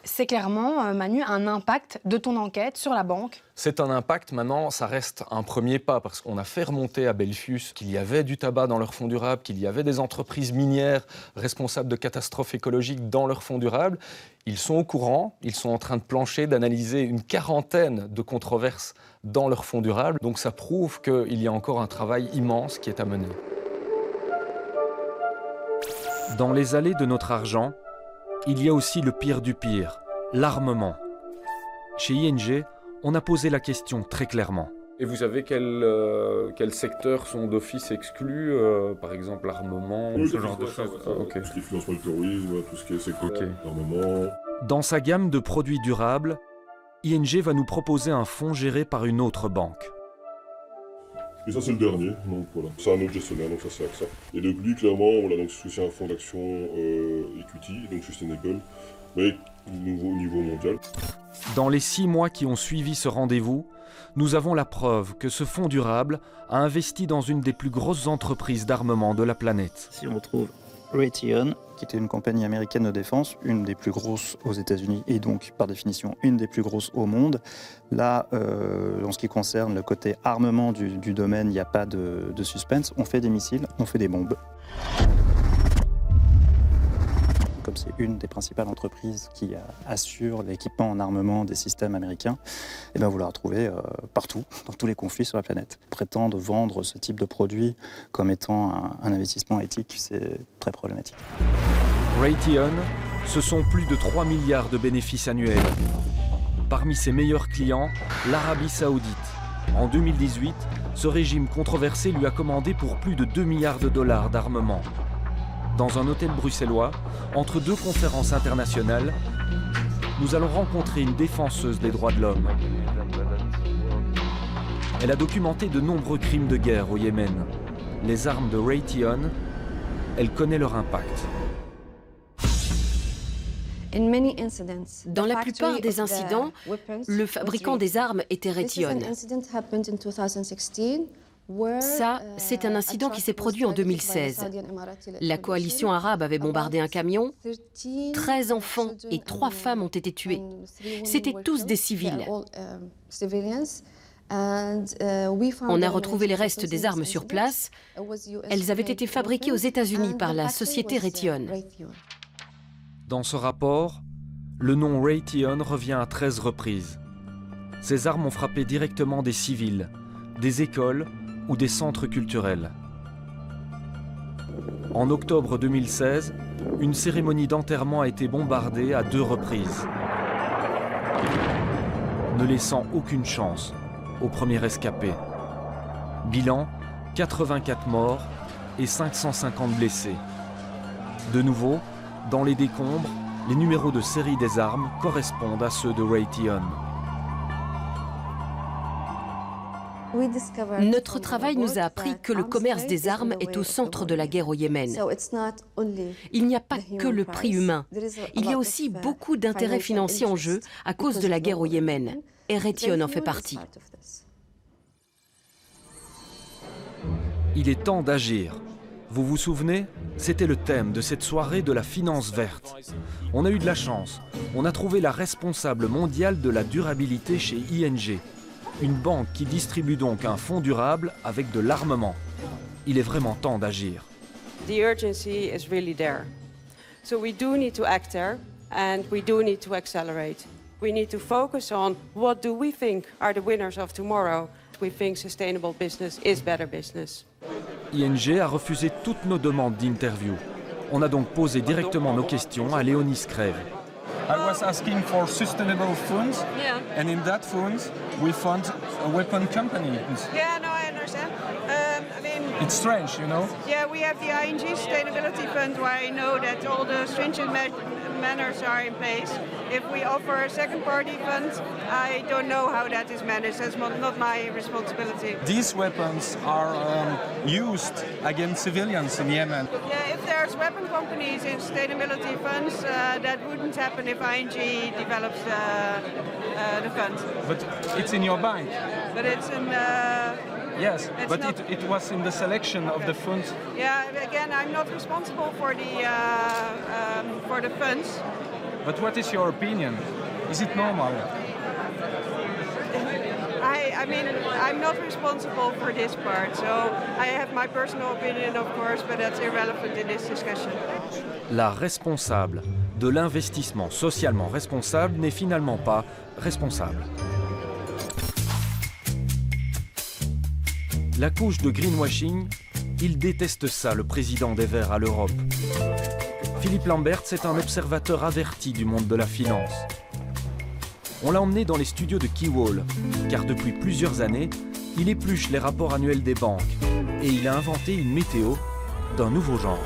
[SPEAKER 19] C'est clairement, Manu, un impact de ton enquête sur la banque?
[SPEAKER 1] C'est un impact, maintenant, ça reste un premier pas, parce qu'on a fait remonter à Belfus qu'il y avait du tabac dans leurs fonds durables, qu'il y avait des entreprises minières responsables de catastrophes écologiques dans leurs fonds durables. Ils sont au courant, ils sont en train de plancher, d'analyser une 40aine de controverses dans leurs fonds durables. Donc ça prouve qu'il y a encore un travail immense qui est à mener.
[SPEAKER 2] Dans les allées de notre argent, il y a aussi le pire du pire, l'armement. Chez ING, on a posé la question très clairement.
[SPEAKER 20] Et vous savez quels secteurs sont d'office exclus, par exemple l'armement,
[SPEAKER 14] oui,
[SPEAKER 20] ce genre de choses?
[SPEAKER 14] Tout ce qui est financement du terrorisme, tout ce qui est secteur d'armement.
[SPEAKER 2] Dans sa gamme de produits durables, ING va nous proposer un fonds géré par une autre banque.
[SPEAKER 14] Et ça, c'est le dernier, donc voilà. C'est un autre gestionnaire, donc ça, c'est AXA. Et donc lui, clairement, on a donc associé un fonds d'action equity, donc sustainable, mais au niveau mondial.
[SPEAKER 2] Dans les 6 mois qui ont suivi ce rendez-vous, nous avons la preuve que ce fonds durable a investi dans une des plus grosses entreprises d'armement de la planète.
[SPEAKER 21] Si on trouve
[SPEAKER 5] Raytheon, qui était une compagnie américaine de défense, une des plus grosses aux États-Unis et donc par définition une des plus grosses au monde. Là, en ce qui concerne le côté armement du domaine, il n'y a pas de suspense. On fait des missiles, on fait des bombes. Comme c'est une des principales entreprises qui assure l'équipement en armement des systèmes américains, et bien vous la retrouvez partout, dans tous les conflits sur la planète. Prétendre vendre ce type de produit comme étant un investissement éthique, c'est très problématique.
[SPEAKER 2] Raytheon, ce sont plus de 3 milliards de bénéfices annuels. Parmi ses meilleurs clients, l'Arabie Saoudite. En 2018, ce régime controversé lui a commandé pour plus de 2 milliards de dollars d'armement. Dans un hôtel bruxellois, entre deux conférences internationales, nous allons rencontrer une défenseuse des droits de l'homme. Elle a documenté de nombreux crimes de guerre au Yémen. Les armes de Raytheon, elle connaît leur impact.
[SPEAKER 11] Dans la plupart des incidents, le fabricant des armes était Raytheon. Ça, c'est un incident qui s'est produit en 2016. La coalition arabe avait bombardé un camion. 13 enfants et 3 femmes ont été tués. C'étaient tous des civils. On a retrouvé les restes des armes sur place. Elles avaient été fabriquées aux États-Unis par la société Raytheon.
[SPEAKER 2] Dans ce rapport, le nom Raytheon revient à 13 reprises. Ces armes ont frappé directement des civils, des écoles ou des centres culturels. En octobre 2016, une cérémonie d'enterrement a été bombardée à 2 reprises, ne laissant aucune chance au premier rescapé. Bilan, 84 morts et 550 blessés. De nouveau, dans les décombres, les numéros de série des armes correspondent à ceux de Raytheon.
[SPEAKER 11] Notre travail nous a appris que le commerce des armes est au centre de la guerre au Yémen. Il n'y a pas que le prix humain. Il y a aussi beaucoup d'intérêts financiers en jeu à cause de la guerre au Yémen. Et Raytheon en fait partie.
[SPEAKER 2] Il est temps d'agir. Vous vous souvenez? C'était le thème de cette soirée de la finance verte. On a eu de la chance. On a trouvé la responsable mondiale de la durabilité chez ING. Une banque qui distribue donc un fonds durable avec de l'armement. Il est vraiment temps d'agir.
[SPEAKER 21] The urgency is really there. So we do need to act there and we do need to accelerate. We need to focus on what do we think are the winners of tomorrow. We think sustainable business is better business.
[SPEAKER 2] ING a refusé toutes nos demandes d'interview. On a donc posé directement nos questions à Léonie Scrève.
[SPEAKER 24] I was asking for sustainable funds, and in that funds we fund a weapon company.
[SPEAKER 21] Yeah, no, I understand. I mean,
[SPEAKER 24] It's strange, you know.
[SPEAKER 21] Yeah, we have the ING Sustainability Fund, where I know that all the stringent manners are in place. If we offer a second-party fund, I don't know how that is managed. That's not my responsibility.
[SPEAKER 24] These weapons are used against civilians in Yemen.
[SPEAKER 21] Yeah, if there's weapon companies in sustainability funds, that wouldn't happen if ING develops the fund.
[SPEAKER 24] But it's in your bank.
[SPEAKER 21] But it's in...
[SPEAKER 24] Yes, but it was in the selection of the funds.
[SPEAKER 21] Yeah, again, I'm not responsible for the funds.
[SPEAKER 24] But what is your opinion? Is it normal?
[SPEAKER 21] I mean, I'm not responsible for this part, so I have my personal opinion, of course, but that's irrelevant in this discussion.
[SPEAKER 2] La responsable de l'investissement socialement responsable n'est finalement pas responsable. La couche de greenwashing, il déteste ça, le président des Verts à l'Europe. Philippe Lambert, c'est un observateur averti du monde de la finance. On l'a emmené dans les studios de Keywall, car depuis plusieurs années, il épluche les rapports annuels des banques et il a inventé une météo d'un nouveau genre.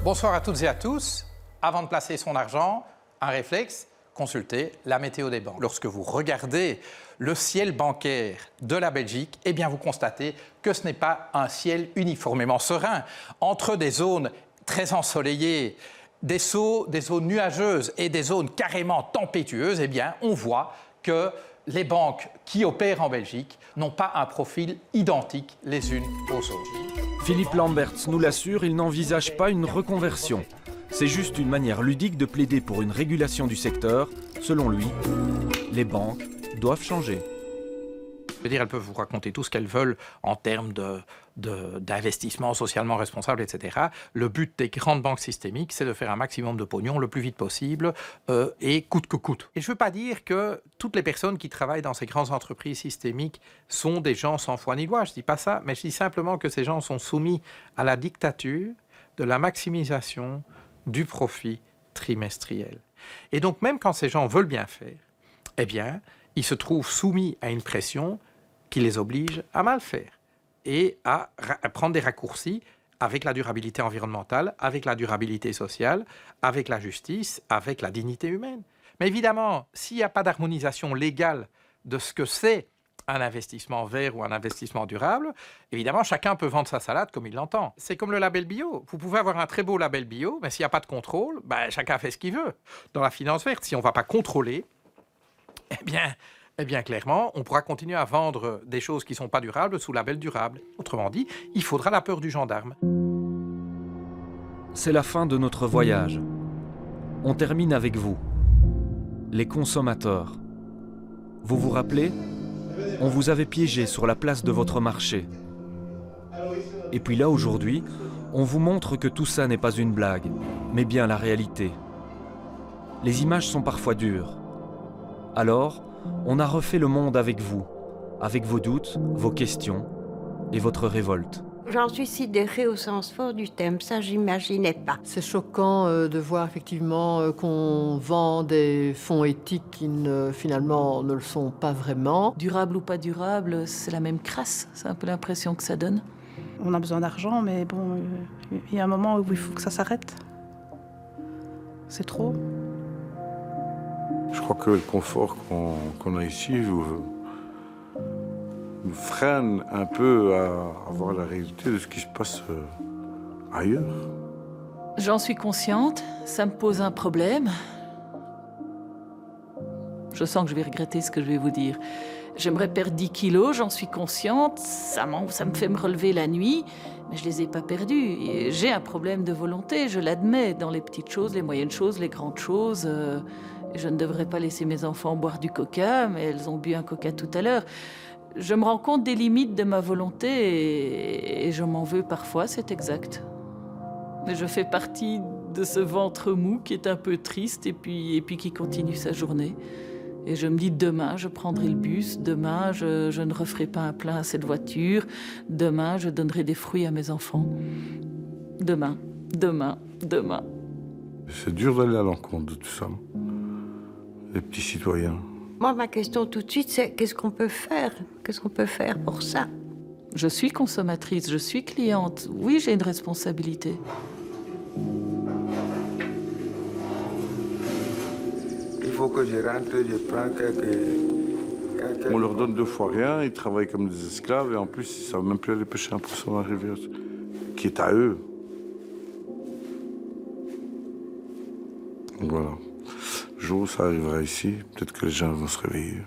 [SPEAKER 25] Bonsoir à toutes et à tous. Avant de placer son argent, un réflexe, consulter la météo des banques. Lorsque vous regardez le ciel bancaire de la Belgique, eh bien vous constatez que ce n'est pas un ciel uniformément serein. Entre des zones très ensoleillées, des zones nuageuses et des zones carrément tempétueuses, eh bien on voit que les banques qui opèrent en Belgique n'ont pas un profil identique les unes aux autres.
[SPEAKER 2] Philippe Lamberts nous l'assure, il n'envisage pas une reconversion. C'est juste une manière ludique de plaider pour une régulation du secteur. Selon lui, les banques doivent changer.
[SPEAKER 25] Je veux dire, elles peuvent vous raconter tout ce qu'elles veulent en termes d'investissement socialement responsable, etc. Le but des grandes banques systémiques, c'est de faire un maximum de pognon le plus vite possible et coûte que coûte. Et je ne veux pas dire que toutes les personnes qui travaillent dans ces grandes entreprises systémiques sont des gens sans foi ni loi. Je ne dis pas ça, mais je dis simplement que ces gens sont soumis à la dictature de la maximisation du profit trimestriel. Et donc, même quand ces gens veulent bien faire, eh bien, ils se trouvent soumis à une pression qui les oblige à mal faire et à prendre des raccourcis avec la durabilité environnementale, avec la durabilité sociale, avec la justice, avec la dignité humaine. Mais évidemment, s'il n'y a pas d'harmonisation légale de ce que c'est un investissement vert ou un investissement durable, évidemment, chacun peut vendre sa salade comme il l'entend. C'est comme le label bio. Vous pouvez avoir un très beau label bio, mais s'il n'y a pas de contrôle, chacun fait ce qu'il veut. Dans la finance verte, si on ne va pas contrôler, eh bien, clairement, on pourra continuer à vendre des choses qui ne sont pas durables sous label durable. Autrement dit, il faudra la peur du gendarme.
[SPEAKER 2] C'est la fin de notre voyage. On termine avec vous, les consommateurs. Vous vous rappelez ? On vous avait piégé sur la place de votre marché. Et puis là, aujourd'hui, on vous montre que tout ça n'est pas une blague, mais bien la réalité. Les images sont parfois dures. Alors, on a refait le monde avec vous, avec vos doutes, vos questions et votre révolte.
[SPEAKER 3] J'en suis sidérée au sens fort du terme, ça j'imaginais pas.
[SPEAKER 7] C'est choquant de voir effectivement qu'on vend des fonds éthiques qui finalement ne le sont pas vraiment.
[SPEAKER 10] Durable ou pas durable, c'est la même crasse, c'est un peu l'impression que ça donne.
[SPEAKER 15] On a besoin d'argent, mais bon, il y a un moment où il faut que ça s'arrête. C'est trop.
[SPEAKER 17] Je crois que le confort qu'on a ici nous freine un peu à voir la réalité de ce qui se passe ailleurs.
[SPEAKER 10] J'en suis consciente, ça me pose un problème. Je sens que je vais regretter ce que je vais vous dire. J'aimerais perdre 10 kilos, j'en suis consciente, ça me fait me relever la nuit, mais je les ai pas perdus. J'ai un problème de volonté, je l'admets, dans les petites choses, les moyennes choses, les grandes choses. Je ne devrais pas laisser mes enfants boire du coca, mais elles ont bu un coca tout à l'heure. Je me rends compte des limites de ma volonté et je m'en veux parfois, c'est exact. Mais je fais partie de ce ventre mou qui est un peu triste et puis qui continue sa journée. Et je me dis, demain, je prendrai le bus, demain, je ne referai pas un plein à cette voiture, demain, je donnerai des fruits à mes enfants. Demain, demain, demain.
[SPEAKER 17] C'est dur d'aller à l'encontre de tout ça, les petits citoyens.
[SPEAKER 3] Moi, ma question tout de suite, c'est qu'est-ce qu'on peut faire ? Qu'est-ce qu'on peut faire pour ça ?
[SPEAKER 10] Je suis consommatrice, je suis cliente. Oui, j'ai une responsabilité.
[SPEAKER 17] Il faut que je rentre, je prends quelques... On leur donne 2 fois rien, ils travaillent comme des esclaves et en plus, ils ne savent même plus aller pêcher un poisson dans la rivière, qui est à eux. Donc voilà. Le jour où ça arrivera ici, peut-être que les gens vont se réveiller.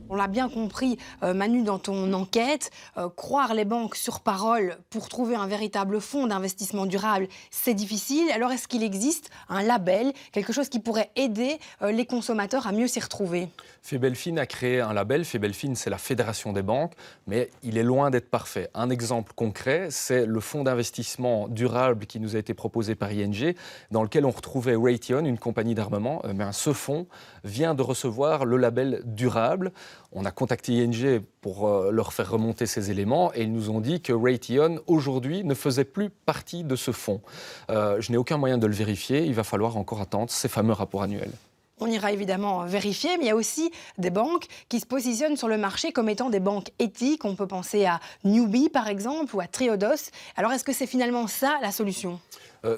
[SPEAKER 19] On l'a bien compris, Manu, dans ton enquête, croire les banques sur parole pour trouver un véritable fonds d'investissement durable, c'est difficile. Alors est-ce qu'il existe un label, quelque chose qui pourrait aider les consommateurs à mieux s'y retrouver ?
[SPEAKER 1] Febelfin a créé un label. Febelfin, c'est la fédération des banques, mais il est loin d'être parfait. Un exemple concret, c'est le fonds d'investissement durable qui nous a été proposé par ING, dans lequel on retrouvait Raytheon, une compagnie d'armement. Ce fonds vient de recevoir le label durable. On a contacté ING pour leur faire remonter ces éléments et ils nous ont dit que Raytheon, aujourd'hui, ne faisait plus partie de ce fonds. Je n'ai aucun moyen de le vérifier. Il va falloir encore attendre ces fameux rapports annuels.
[SPEAKER 19] On ira évidemment vérifier, mais il y a aussi des banques qui se positionnent sur le marché comme étant des banques éthiques. On peut penser à Newbie par exemple ou à Triodos. Alors est-ce que c'est finalement ça la solution ?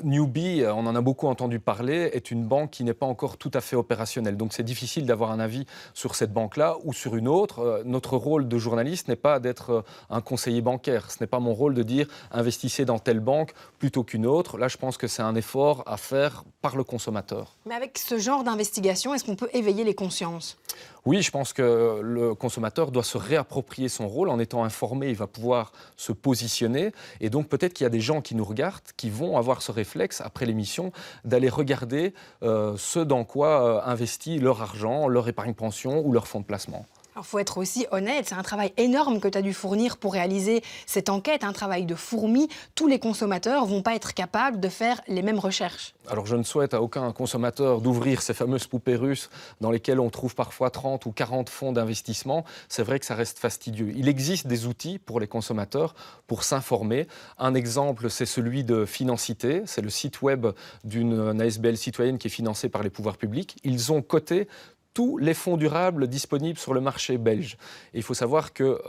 [SPEAKER 1] Newbie, on en a beaucoup entendu parler, est une banque qui n'est pas encore tout à fait opérationnelle. Donc c'est difficile d'avoir un avis sur cette banque-là ou sur une autre. Notre rôle de journaliste n'est pas d'être un conseiller bancaire. Ce n'est pas mon rôle de dire investissez dans telle banque plutôt qu'une autre. Là, je pense que c'est un effort à faire par le consommateur.
[SPEAKER 19] Mais avec ce genre d'investigation, est-ce qu'on peut éveiller les consciences ?
[SPEAKER 1] Oui, je pense que le consommateur doit se réapproprier son rôle. En étant informé, il va pouvoir se positionner. Et donc peut-être qu'il y a des gens qui nous regardent, qui vont avoir ce réflexe, après l'émission, d'aller regarder ce dans quoi investit leur argent, leur épargne pension ou leur fonds de placement.
[SPEAKER 19] Alors, il faut être aussi honnête, c'est un travail énorme que tu as dû fournir pour réaliser cette enquête, un travail de fourmi. Tous les consommateurs ne vont pas être capables de faire les mêmes recherches.
[SPEAKER 1] Alors je ne souhaite à aucun consommateur d'ouvrir ces fameuses poupées russes dans lesquelles on trouve parfois 30 ou 40 fonds d'investissement. C'est vrai que ça reste fastidieux. Il existe des outils pour les consommateurs pour s'informer. Un exemple, c'est celui de Financité. C'est le site web d'une ASBL citoyenne qui est financée par les pouvoirs publics. Ils ont coté tous les fonds durables disponibles sur le marché belge. Et il faut savoir que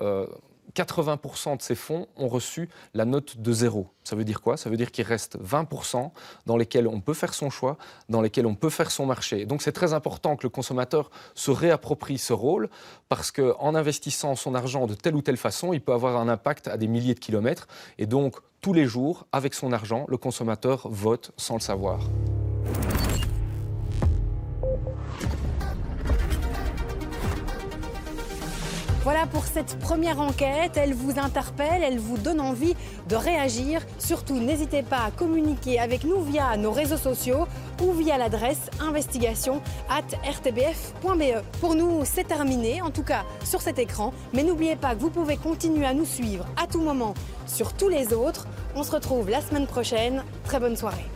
[SPEAKER 1] 80% de ces fonds ont reçu la note de 0. Ça veut dire quoi ? Ça veut dire qu'il reste 20% dans lesquels on peut faire son choix, dans lesquels on peut faire son marché. Donc c'est très important que le consommateur se réapproprie ce rôle parce qu'en investissant son argent de telle ou telle façon, il peut avoir un impact à des milliers de kilomètres. Et donc tous les jours, avec son argent, le consommateur vote sans le savoir.
[SPEAKER 19] Voilà pour cette première enquête, elle vous interpelle, elle vous donne envie de réagir. Surtout, n'hésitez pas à communiquer avec nous via nos réseaux sociaux ou via l'adresse investigation@rtbf.be. Pour nous, c'est terminé, en tout cas sur cet écran. Mais n'oubliez pas que vous pouvez continuer à nous suivre à tout moment sur tous les autres. On se retrouve la semaine prochaine. Très bonne soirée.